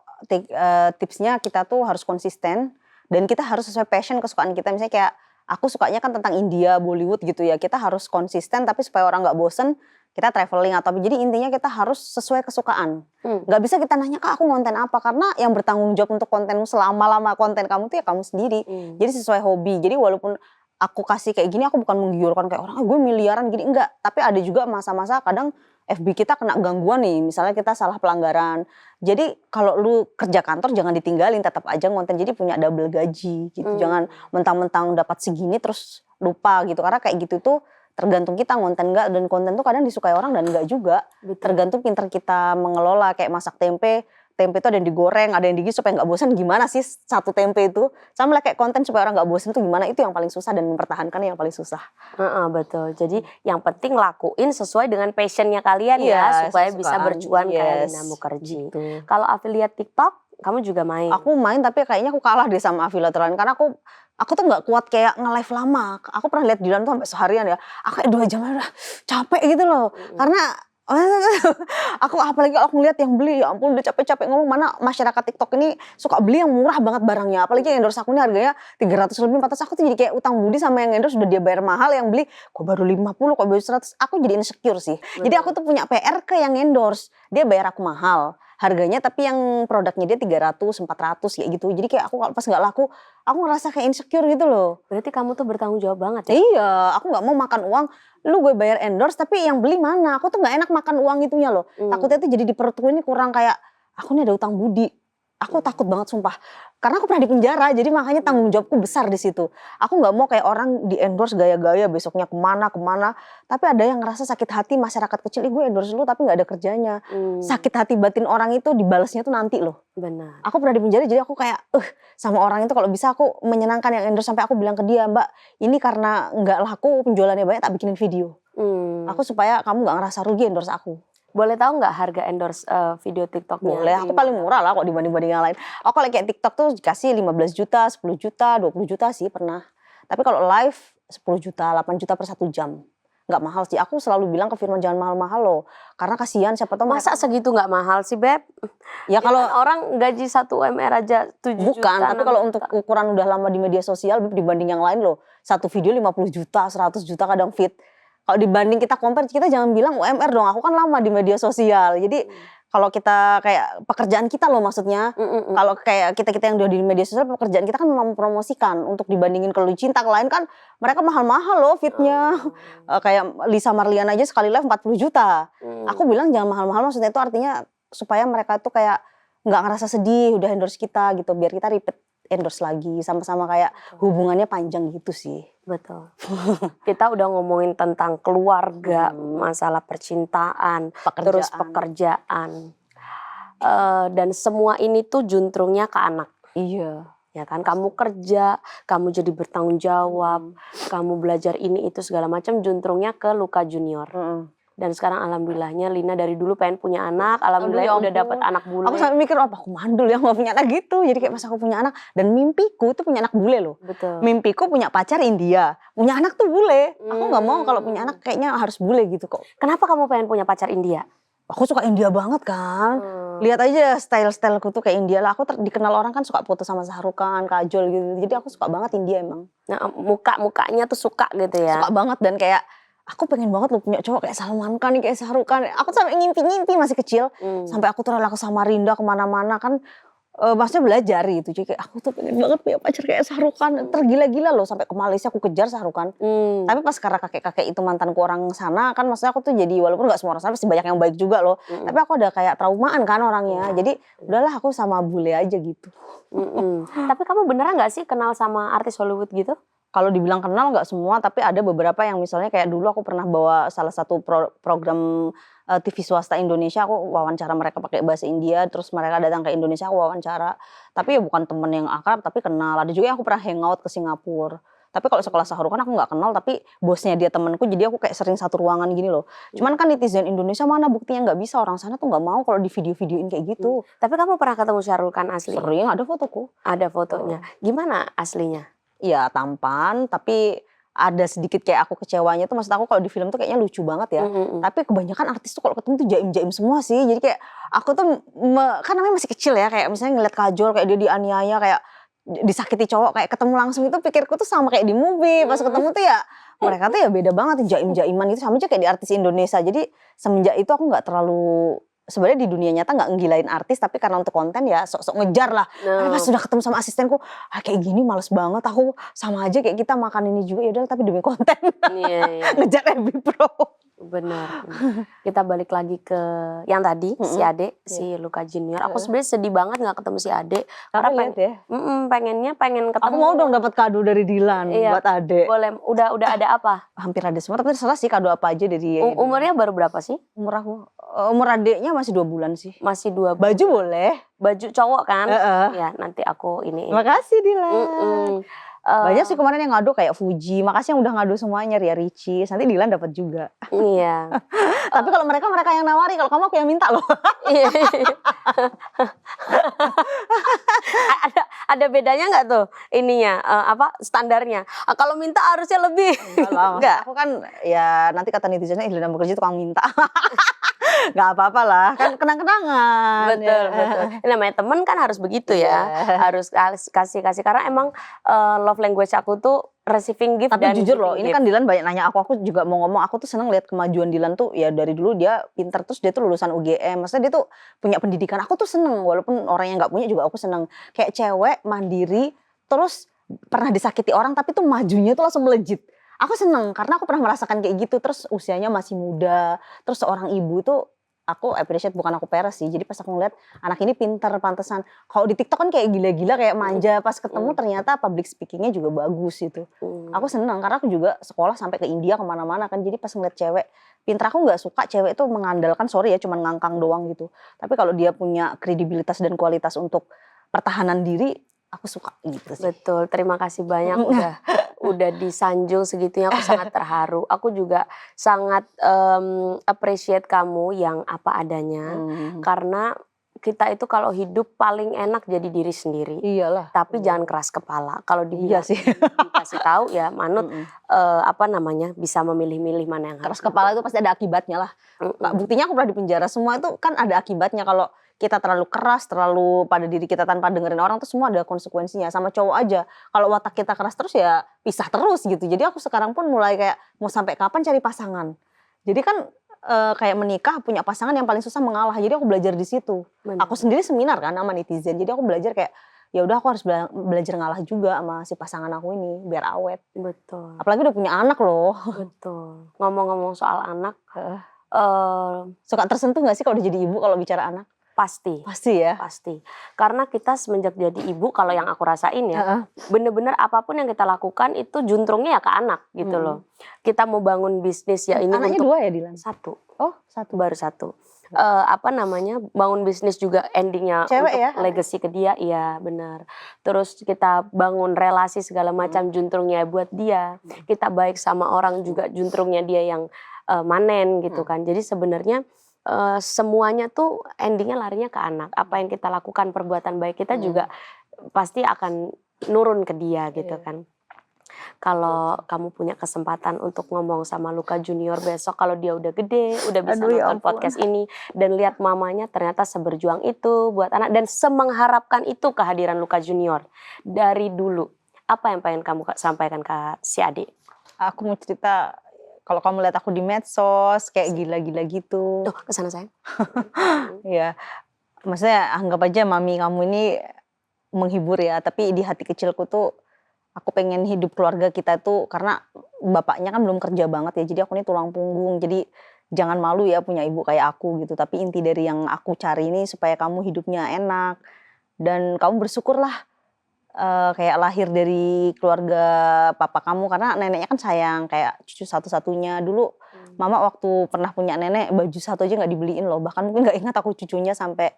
tipsnya kita tuh harus konsisten dan kita harus sesuai passion kesukaan kita. Misalnya kayak aku sukanya kan tentang India, Bollywood gitu ya. Kita harus konsisten tapi supaya orang nggak bosen, kita traveling atau jadi intinya kita harus sesuai kesukaan. Nggak bisa kita nanya, Kak aku konten apa, karena yang bertanggung jawab untuk kontenmu selama-lama konten kamu tuh ya kamu sendiri. Jadi sesuai hobi. Jadi walaupun aku kasih kayak gini, aku bukan menggiurkan kayak orang gue miliaran gini, enggak. Tapi ada juga masa-masa kadang FB kita kena gangguan nih, misalnya kita salah pelanggaran. Jadi kalau lu kerja kantor jangan ditinggalin, tetap aja konten, jadi punya double gaji gitu. Jangan mentang-mentang dapat segini terus lupa gitu, karena kayak gitu tuh tergantung kita konten enggak, dan konten tuh kadang disukai orang dan enggak juga. Tergantung pinter kita mengelola. Kayak masak tempe itu ada yang digoreng, ada yang digigit supaya nggak bosan. Gimana sih satu tempe itu? Sama lah kayak konten supaya orang nggak bosan tuh gimana, itu yang paling susah, dan mempertahankan yang paling susah. Betul. Jadi yang penting lakuin sesuai dengan passionnya kalian ya, supaya bisa bercuan kayak Lina Mukherjee. Gitu. Kalau affiliate TikTok, kamu juga main? Aku main tapi kayaknya aku kalah deh sama affiliate lain, karena aku tuh nggak kuat kayak nge-live lama. Aku pernah lihat Dilan tuh sampai seharian ya. Aku kayak 2 jam udah capek gitu loh. Karena aku apalagi aku ngeliat yang beli, ya ampun udah capek-capek ngomong, mana masyarakat TikTok ini suka beli yang murah banget barangnya. Apalagi yang endorse aku ini harganya 300 lebih, 400. Aku tuh jadi kayak utang budi sama yang endorse, udah dia bayar mahal, yang beli kok baru 50, kok baru 100. Aku jadi insecure sih. Jadi aku tuh punya PR ke yang endorse. Dia bayar aku mahal harganya, tapi yang produknya dia 300, 400 kayak gitu. Jadi kayak aku pas nggak laku, aku ngerasa kayak insecure gitu loh. Berarti kamu tuh bertanggung jawab banget ya? Iya, aku nggak mau makan uang, lu gue bayar endorse tapi yang beli mana? Aku tuh nggak enak makan uang itunya loh. Takutnya tuh jadi di perutku ini kurang kayak, aku nih ada utang budi. Aku takut banget sumpah. Karena aku pernah di penjara, jadi makanya tanggung jawabku besar di situ. Aku nggak mau kayak orang di endorse gaya-gaya besoknya kemana. Tapi ada yang ngerasa sakit hati masyarakat kecil, gue endorse lu tapi nggak ada kerjanya. Sakit hati batin orang itu dibalasnya tuh nanti loh. Benar. Aku pernah di penjara, jadi aku kayak sama orang itu kalau bisa aku menyenangkan yang endorse, sampai aku bilang ke dia, Mbak ini karena nggak laku penjualannya banyak, tak bikinin video. Aku supaya kamu nggak ngerasa rugi endorse aku. Boleh tahu nggak harga endorse video TikToknya? Boleh, aku paling murah lah kok dibanding yang lain. Aku kalau kayak TikTok tuh dikasih 15 juta, 10 juta, 20 juta sih pernah. Tapi kalau live 10 juta, 8 juta per 1 jam. Nggak mahal sih, aku selalu bilang ke Firman jangan mahal-mahal loh. Karena kasihan siapa tahu masa segitu nggak mahal sih Beb? Ya kalau orang gaji 1 UMR aja 7 juta. Bukan, tapi kalau untuk ukuran udah lama di media sosial dibanding yang lain loh. Satu video 50 juta, 100 juta kadang fit. Kalau dibanding kita compare, kita jangan bilang UMR dong, aku kan lama di media sosial. Jadi kalau kita kayak pekerjaan kita loh maksudnya, kalau kayak kita yang udah di media sosial, pekerjaan kita kan mempromosikan. Untuk dibandingin kalau cinta ke lain kan mereka mahal-mahal loh fitnya. Kayak Lisa Marliana aja sekali live 40 juta. Aku bilang jangan mahal-mahal, maksudnya itu artinya supaya mereka tuh kayak nggak ngerasa sedih udah endorse kita gitu, biar kita repeat endorse lagi, sama-sama kayak hubungannya panjang gitu sih. Betul. Kita udah ngomongin tentang keluarga, masalah percintaan, terus pekerjaan. Dan semua ini tuh juntrungnya ke anak. Iya. Ya kan, kamu kerja, kamu jadi bertanggung jawab, kamu belajar ini itu segala macam, juntrungnya ke Luka Junior. Dan sekarang alhamdulillahnya Lina dari dulu pengen punya anak, alhamdulillah Aduh, ya udah dapat ampun. anak bule. Aku sampai mikir, apa aku mandul ya nggak punya anak gitu. Jadi kayak pas aku punya anak, dan mimpiku tuh punya anak bule loh. Betul. Mimpiku punya pacar India, punya anak tuh bule. Aku nggak mau kalau punya anak kayaknya harus bule gitu kok. Kenapa kamu pengen punya pacar India? Aku suka India banget kan. Lihat aja style-styleku tuh kayak India lah. Aku dikenal orang kan suka foto sama Shah Rukh Khan, Kajol gitu. Jadi aku suka banget India emang. Nah, mukanya tuh suka gitu ya. Suka banget, dan kayak aku pengen banget loh punya cowok kayak Salman Khan, kayak Shah Rukh Khan. Aku sampai ngimpi-ngimpi masih kecil. Sampai aku tuh rela ke Samarinda kemana-mana kan. Maksudnya belajar gitu. Jadi kayak aku tuh pengen banget punya pacar kayak Shah Rukh Khan. Tergila-gila loh, sampai ke Malaysia aku kejar Shah Rukh Khan. Tapi pas karena kakek-kakek itu mantanku orang sana kan, maksudnya aku tuh jadi, walaupun gak semua orang sana pasti banyak yang baik juga loh. Tapi aku ada kayak traumaan kan orangnya. Jadi udahlah aku sama bule aja gitu. Tapi kamu beneran gak sih kenal sama artis Hollywood gitu? Kalau dibilang kenal nggak semua, tapi ada beberapa yang misalnya kayak dulu aku pernah bawa salah satu program TV swasta Indonesia, aku wawancara mereka pakai bahasa India, terus mereka datang ke Indonesia, aku wawancara. Tapi ya bukan temen yang akrab, tapi kenal. Ada juga yang aku pernah hangout ke Singapura. Tapi kalau sekolah Shah Rukh Khan aku nggak kenal, tapi bosnya dia temenku, jadi aku kayak sering satu ruangan gini loh. Cuman kan netizen Indonesia mana buktinya nggak bisa, orang sana tuh nggak mau kalau di video-videoin kayak gitu. Tapi kamu pernah ketemu Shah Rukh Khan asli? Sering, ada fotoku. Ada fotonya. Gimana aslinya? Iya tampan, tapi ada sedikit kayak aku kecewanya tuh, maksud aku kalau di film tuh kayaknya lucu banget ya. Tapi kebanyakan artis tuh kalau ketemu tuh jaim-jaim semua sih. Jadi kayak aku tuh kan namanya masih kecil ya, kayak misalnya ngeliat Kajol kayak dia dianiaya, kayak disakiti cowok, kayak ketemu langsung itu pikirku tuh sama kayak di movie. Pas ketemu tuh ya mereka tuh ya beda banget, jaim-jaiman itu sama aja kayak di artis Indonesia. Jadi semenjak itu aku nggak terlalu, sebenarnya di dunia nyata nggak ngegilain artis, tapi karena untuk konten ya sok-sok ngejar lah. Karena pas sudah ketemu sama asistenku, kayak gini males banget, aku sama aja kayak kita makan ini juga, yaudah tapi demi konten. Iya. Ngejar MB Pro. Benar. Kita balik lagi ke yang tadi, si Ade, si Luka Junior. Aku sebenarnya sedih banget nggak ketemu si Ade. Karena pengen ketemu. Aku mau dong dapat kado dari Dilan buat Ade. Boleh. Udah ada apa? Hampir ada semua, tapi terserah sih kado apa aja dari Umurnya baru berapa sih? Umur adeknya masih 2 bulan sih. Masih 2 bulan. Baju boleh. Baju cowok kan? Ya nanti aku ini. Makasih Dilan. Banyak sih kemarin yang ngadu kayak Fuji. Makasih yang udah ngadu semuanya, Ria Ricis. Nanti Dilan dapat juga. Iya. Tapi kalau mereka yang nawari, kalau kamu aku yang minta loh. Iya. ada bedanya nggak tuh ininya standarnya? Kalau minta harusnya lebih. Enggak. Aku kan ya nanti kata netizennya Dilan bekerja tukang minta. Gak apa-apa lah, kan kenang-kenangan. Betul. Ini namanya temen kan harus begitu ya. Harus kasih karena emang love language aku tuh receiving gift. Tapi dan jujur loh, ini gift. kan Dilan banyak nanya aku juga mau ngomong, aku tuh seneng lihat kemajuan Dilan tuh ya dari dulu dia pintar, terus dia tuh lulusan UGM, maksudnya dia tuh punya pendidikan, aku tuh seneng, walaupun orang yang gak punya juga aku seneng. Kayak cewek mandiri, terus pernah disakiti orang tapi tuh majunya tuh langsung melejit. Aku seneng karena aku pernah merasakan kayak gitu, terus usianya masih muda, terus seorang ibu tuh aku appreciate, bukan aku peres sih. Jadi pas aku ngeliat anak ini pintar, pantesan. Kalau di TikTok kan kayak gila-gila, kayak manja, pas ketemu ternyata public speakingnya juga bagus gitu. Aku seneng karena aku juga sekolah sampai ke India kemana-mana kan. Jadi pas ngeliat cewek pintar, aku nggak suka cewek itu mengandalkan, sorry ya, cuman ngangkang doang gitu. Tapi kalau dia punya kredibilitas dan kualitas untuk pertahanan diri, aku suka gitu sih. Betul, terima kasih banyak udah disanjung segitunya, aku sangat terharu. Aku juga sangat appreciate kamu yang apa adanya. Karena kita itu kalau hidup paling enak jadi diri sendiri. Iyalah. Tapi jangan keras kepala. Kalau dikasih tahu ya manut bisa memilih-milih mana yang keras kepala itu pasti ada akibatnya lah. Buktinya aku pernah di penjara, semua itu kan ada akibatnya. Kalau kita terlalu keras, terlalu pada diri kita tanpa dengerin orang tuh semua ada konsekuensinya. Sama cowok aja, kalau watak kita keras terus ya pisah terus gitu. Jadi aku sekarang pun mulai kayak mau sampai kapan cari pasangan. Jadi kan kayak menikah punya pasangan yang paling susah mengalah. Jadi aku belajar di situ. Aku sendiri seminar kan sama netizen. Jadi aku belajar kayak ya udah aku harus belajar ngalah juga sama si pasangan aku ini biar awet. Betul. Apalagi udah punya anak loh. Betul. Ngomong-ngomong soal anak, suka tersentuh nggak sih kalau udah jadi ibu kalau bicara anak? Pasti ya. Pasti. Karena kita semenjak jadi ibu, kalau yang aku rasain ya, bener-bener apapun yang kita lakukan itu juntrungnya ya ke anak gitu loh. Kita mau bangun bisnis ya ini anaknya untuk 2 ya Dilan? 1. Oh 1. Baru 1. Bangun bisnis juga endingnya cewek untuk ya? legacy ke dia, iya benar. Terus kita bangun relasi segala macam juntrungnya buat dia. Kita baik sama orang juga juntrungnya dia yang manen gitu kan. Jadi sebenarnya semuanya tuh endingnya larinya ke anak. Apa yang kita lakukan, perbuatan baik kita juga pasti akan nurun ke dia gitu kan. Kalau kamu punya kesempatan untuk ngomong sama Luka Junior besok, kalau dia udah gede, udah bisa nonton podcast ini dan lihat mamanya ternyata seberjuang itu buat anak dan semengharapkan itu kehadiran Luka Junior dari dulu. Apa yang pengen kamu sampaikan ke si adik? Aku mau cerita, kalau kamu lihat aku di medsos kayak gila-gila gitu. Tuh, kesana sayang. Ya, maksudnya anggap aja mami kamu ini menghibur ya, tapi di hati kecilku tuh aku pengen hidup keluarga kita tuh, karena bapaknya kan belum kerja banget ya, jadi aku ini tulang punggung. Jadi jangan malu ya punya ibu kayak aku gitu. Tapi inti dari yang aku cari ini supaya kamu hidupnya enak dan kamu bersyukurlah kayak lahir dari keluarga papa kamu, karena neneknya kan sayang, kayak cucu satu-satunya. Dulu mama waktu pernah punya nenek, baju satu aja nggak dibeliin loh, bahkan mungkin nggak ingat aku cucunya, sampai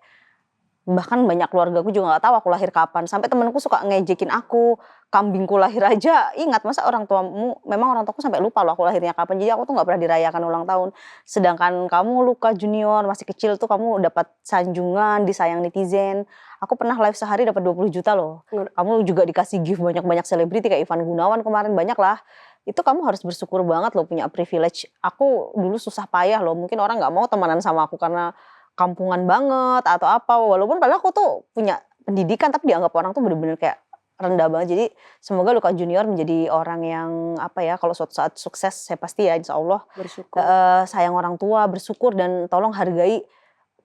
bahkan banyak keluargaku juga nggak tahu aku lahir kapan. Sampai temenku suka ngejekin aku, kambingku lahir aja ingat, masa orang tuamu, memang orang tuaku sampai lupa loh aku lahirnya kapan. Jadi aku tuh nggak pernah dirayakan ulang tahun. Sedangkan kamu Luka Junior masih kecil tuh kamu dapat sanjungan, disayang netizen. Aku pernah live sehari dapat 20 juta loh. Kamu juga dikasih gift banyak-banyak selebriti kayak Ivan Gunawan kemarin, banyak lah. Itu kamu harus bersyukur banget loh punya privilege. Aku dulu susah payah loh, mungkin orang nggak mau temenan sama aku karena kampungan banget atau apa. Walaupun padahal aku tuh punya pendidikan, tapi dianggap orang tuh bener-bener kayak rendah banget. Jadi semoga Luka Junior menjadi orang yang apa ya, kalau suatu saat sukses saya pasti ya insya Allah bersyukur. Sayang orang tua, bersyukur, dan tolong hargai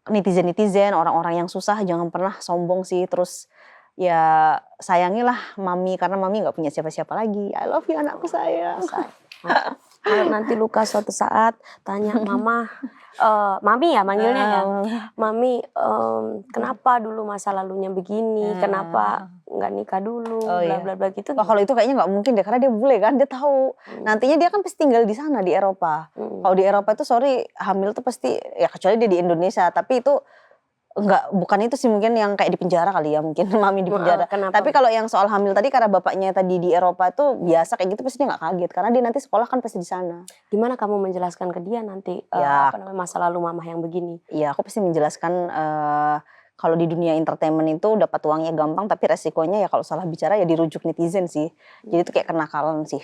netizen-netizen, orang-orang yang susah, jangan pernah sombong sih. Terus ya sayangilah mami, karena mami nggak punya siapa-siapa lagi. I love you anakku sayang. Kalau nanti Luka suatu saat tanya mama, mami ya manggilnya ya, mami kenapa dulu masa lalunya begini, kenapa nggak nikah dulu, bla bla bla gitu. Wah, kalau itu kayaknya nggak mungkin deh, karena dia bule kan, dia tahu. Nantinya dia kan pasti tinggal di sana di Eropa. Kalau di Eropa itu sorry, hamil tuh pasti ya, kecuali dia di Indonesia, tapi itu bukan itu sih, mungkin yang kayak di penjara kali ya, mungkin mami di penjara. Tapi kalau yang soal hamil tadi, karena bapaknya tadi di Eropa itu biasa kayak gitu, pasti dia nggak kaget karena dia nanti sekolah kan pasti di sana. Gimana kamu menjelaskan ke dia nanti apa namanya masa lalu mama yang begini? Iya, aku pasti menjelaskan kalau di dunia entertainment itu dapat uangnya gampang, tapi resikonya ya kalau salah bicara ya dirujuk netizen sih. Jadi itu kayak kenakalan sih,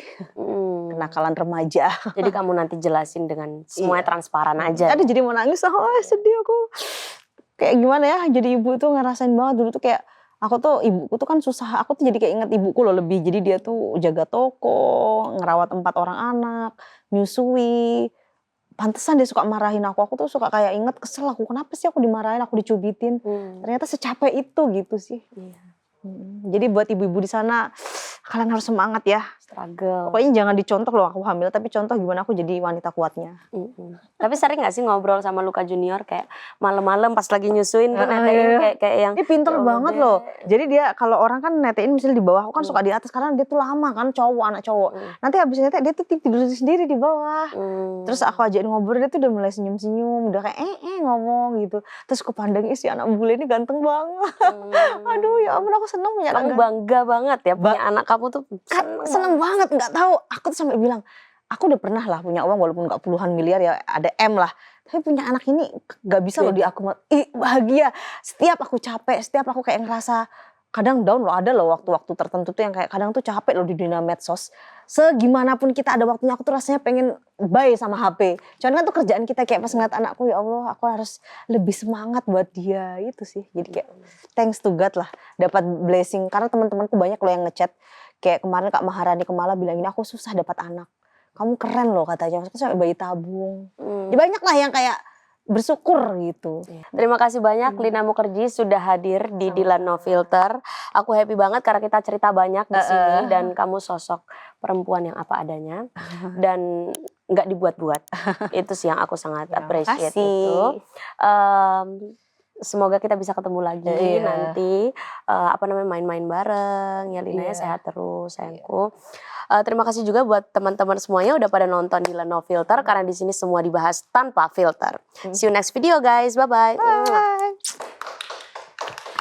kenakalan remaja. Jadi kamu nanti jelasin dengan semuanya transparan aja. Ada jadi mau nangis, sedih aku. Kayak gimana ya, jadi ibu tuh ngerasain banget dulu tuh, kayak aku tuh, ibuku tuh kan susah, aku tuh jadi kayak inget ibuku loh lebih. Jadi dia tuh jaga toko, ngerawat 4 orang anak, nyusui. Pantesan dia suka marahin aku tuh suka kayak inget, kesel aku, kenapa sih aku dimarahin, aku dicubitin. Ternyata secapek itu gitu sih. Jadi buat ibu-ibu di sana, kalian harus semangat ya. Struggle. Pokoknya jangan dicontoh loh aku hamil, tapi contoh gimana aku jadi wanita kuatnya. Tapi sering gak sih ngobrol sama Luka Junior kayak malam-malam pas lagi nyusuin tuh netein kayak yang dia pinter banget loh. Jadi dia kalau orang kan netein misalnya di bawah, aku kan suka di atas karena dia tuh lama kan, anak cowok. Nanti habis nete dia tuh tidur sendiri di bawah. Terus aku ajakin ngobrol, dia tuh udah mulai senyum-senyum, udah kayak ngomong gitu. Terus aku pandang si anak bule ini ganteng banget. Aduh ya ampun, aku seneng punya anak. Kamu bangga banget ya punya anak kamu tuh. Seneng banget, nggak tahu. Aku tuh sampai bilang, aku udah pernah lah punya uang walaupun nggak puluhan miliar ya, ada M lah. Tapi punya anak ini nggak bisa loh di aku bahagia. Setiap aku capek, setiap aku kayak ngerasa kadang down loh, ada loh waktu-waktu tertentu tuh yang kayak kadang tuh capek loh di dunia medsos. Segimanapun kita ada waktunya, aku tuh rasanya pengen bye sama HP. Cuman kan tuh kerjaan kita kayak pas ngeliat anakku, ya Allah aku harus lebih semangat buat dia, itu sih. Jadi kayak thanks to God lah, dapat blessing. Karena teman-temanku banyak loh yang ngechat. Kayak kemarin Kak Maharani Kemala bilang ini, aku susah dapat anak. Kamu keren loh katanya, maksudnya sampai bayi tabung. Ya banyak lah yang kayak bersyukur gitu. Terima kasih banyak Lina Mukherjee sudah hadir di Dilan No Filter. Aku happy banget karena kita cerita banyak di sini dan kamu sosok perempuan yang apa adanya dan nggak dibuat-buat. Itu sih yang aku sangat appreciate itu. Semoga kita bisa ketemu lagi nanti main-main bareng ya Lina ya, sehat terus sayangku. Terima kasih juga buat teman-teman semuanya udah pada nonton Dilan No Filter karena di sini semua dibahas tanpa filter. See you next video guys, bye.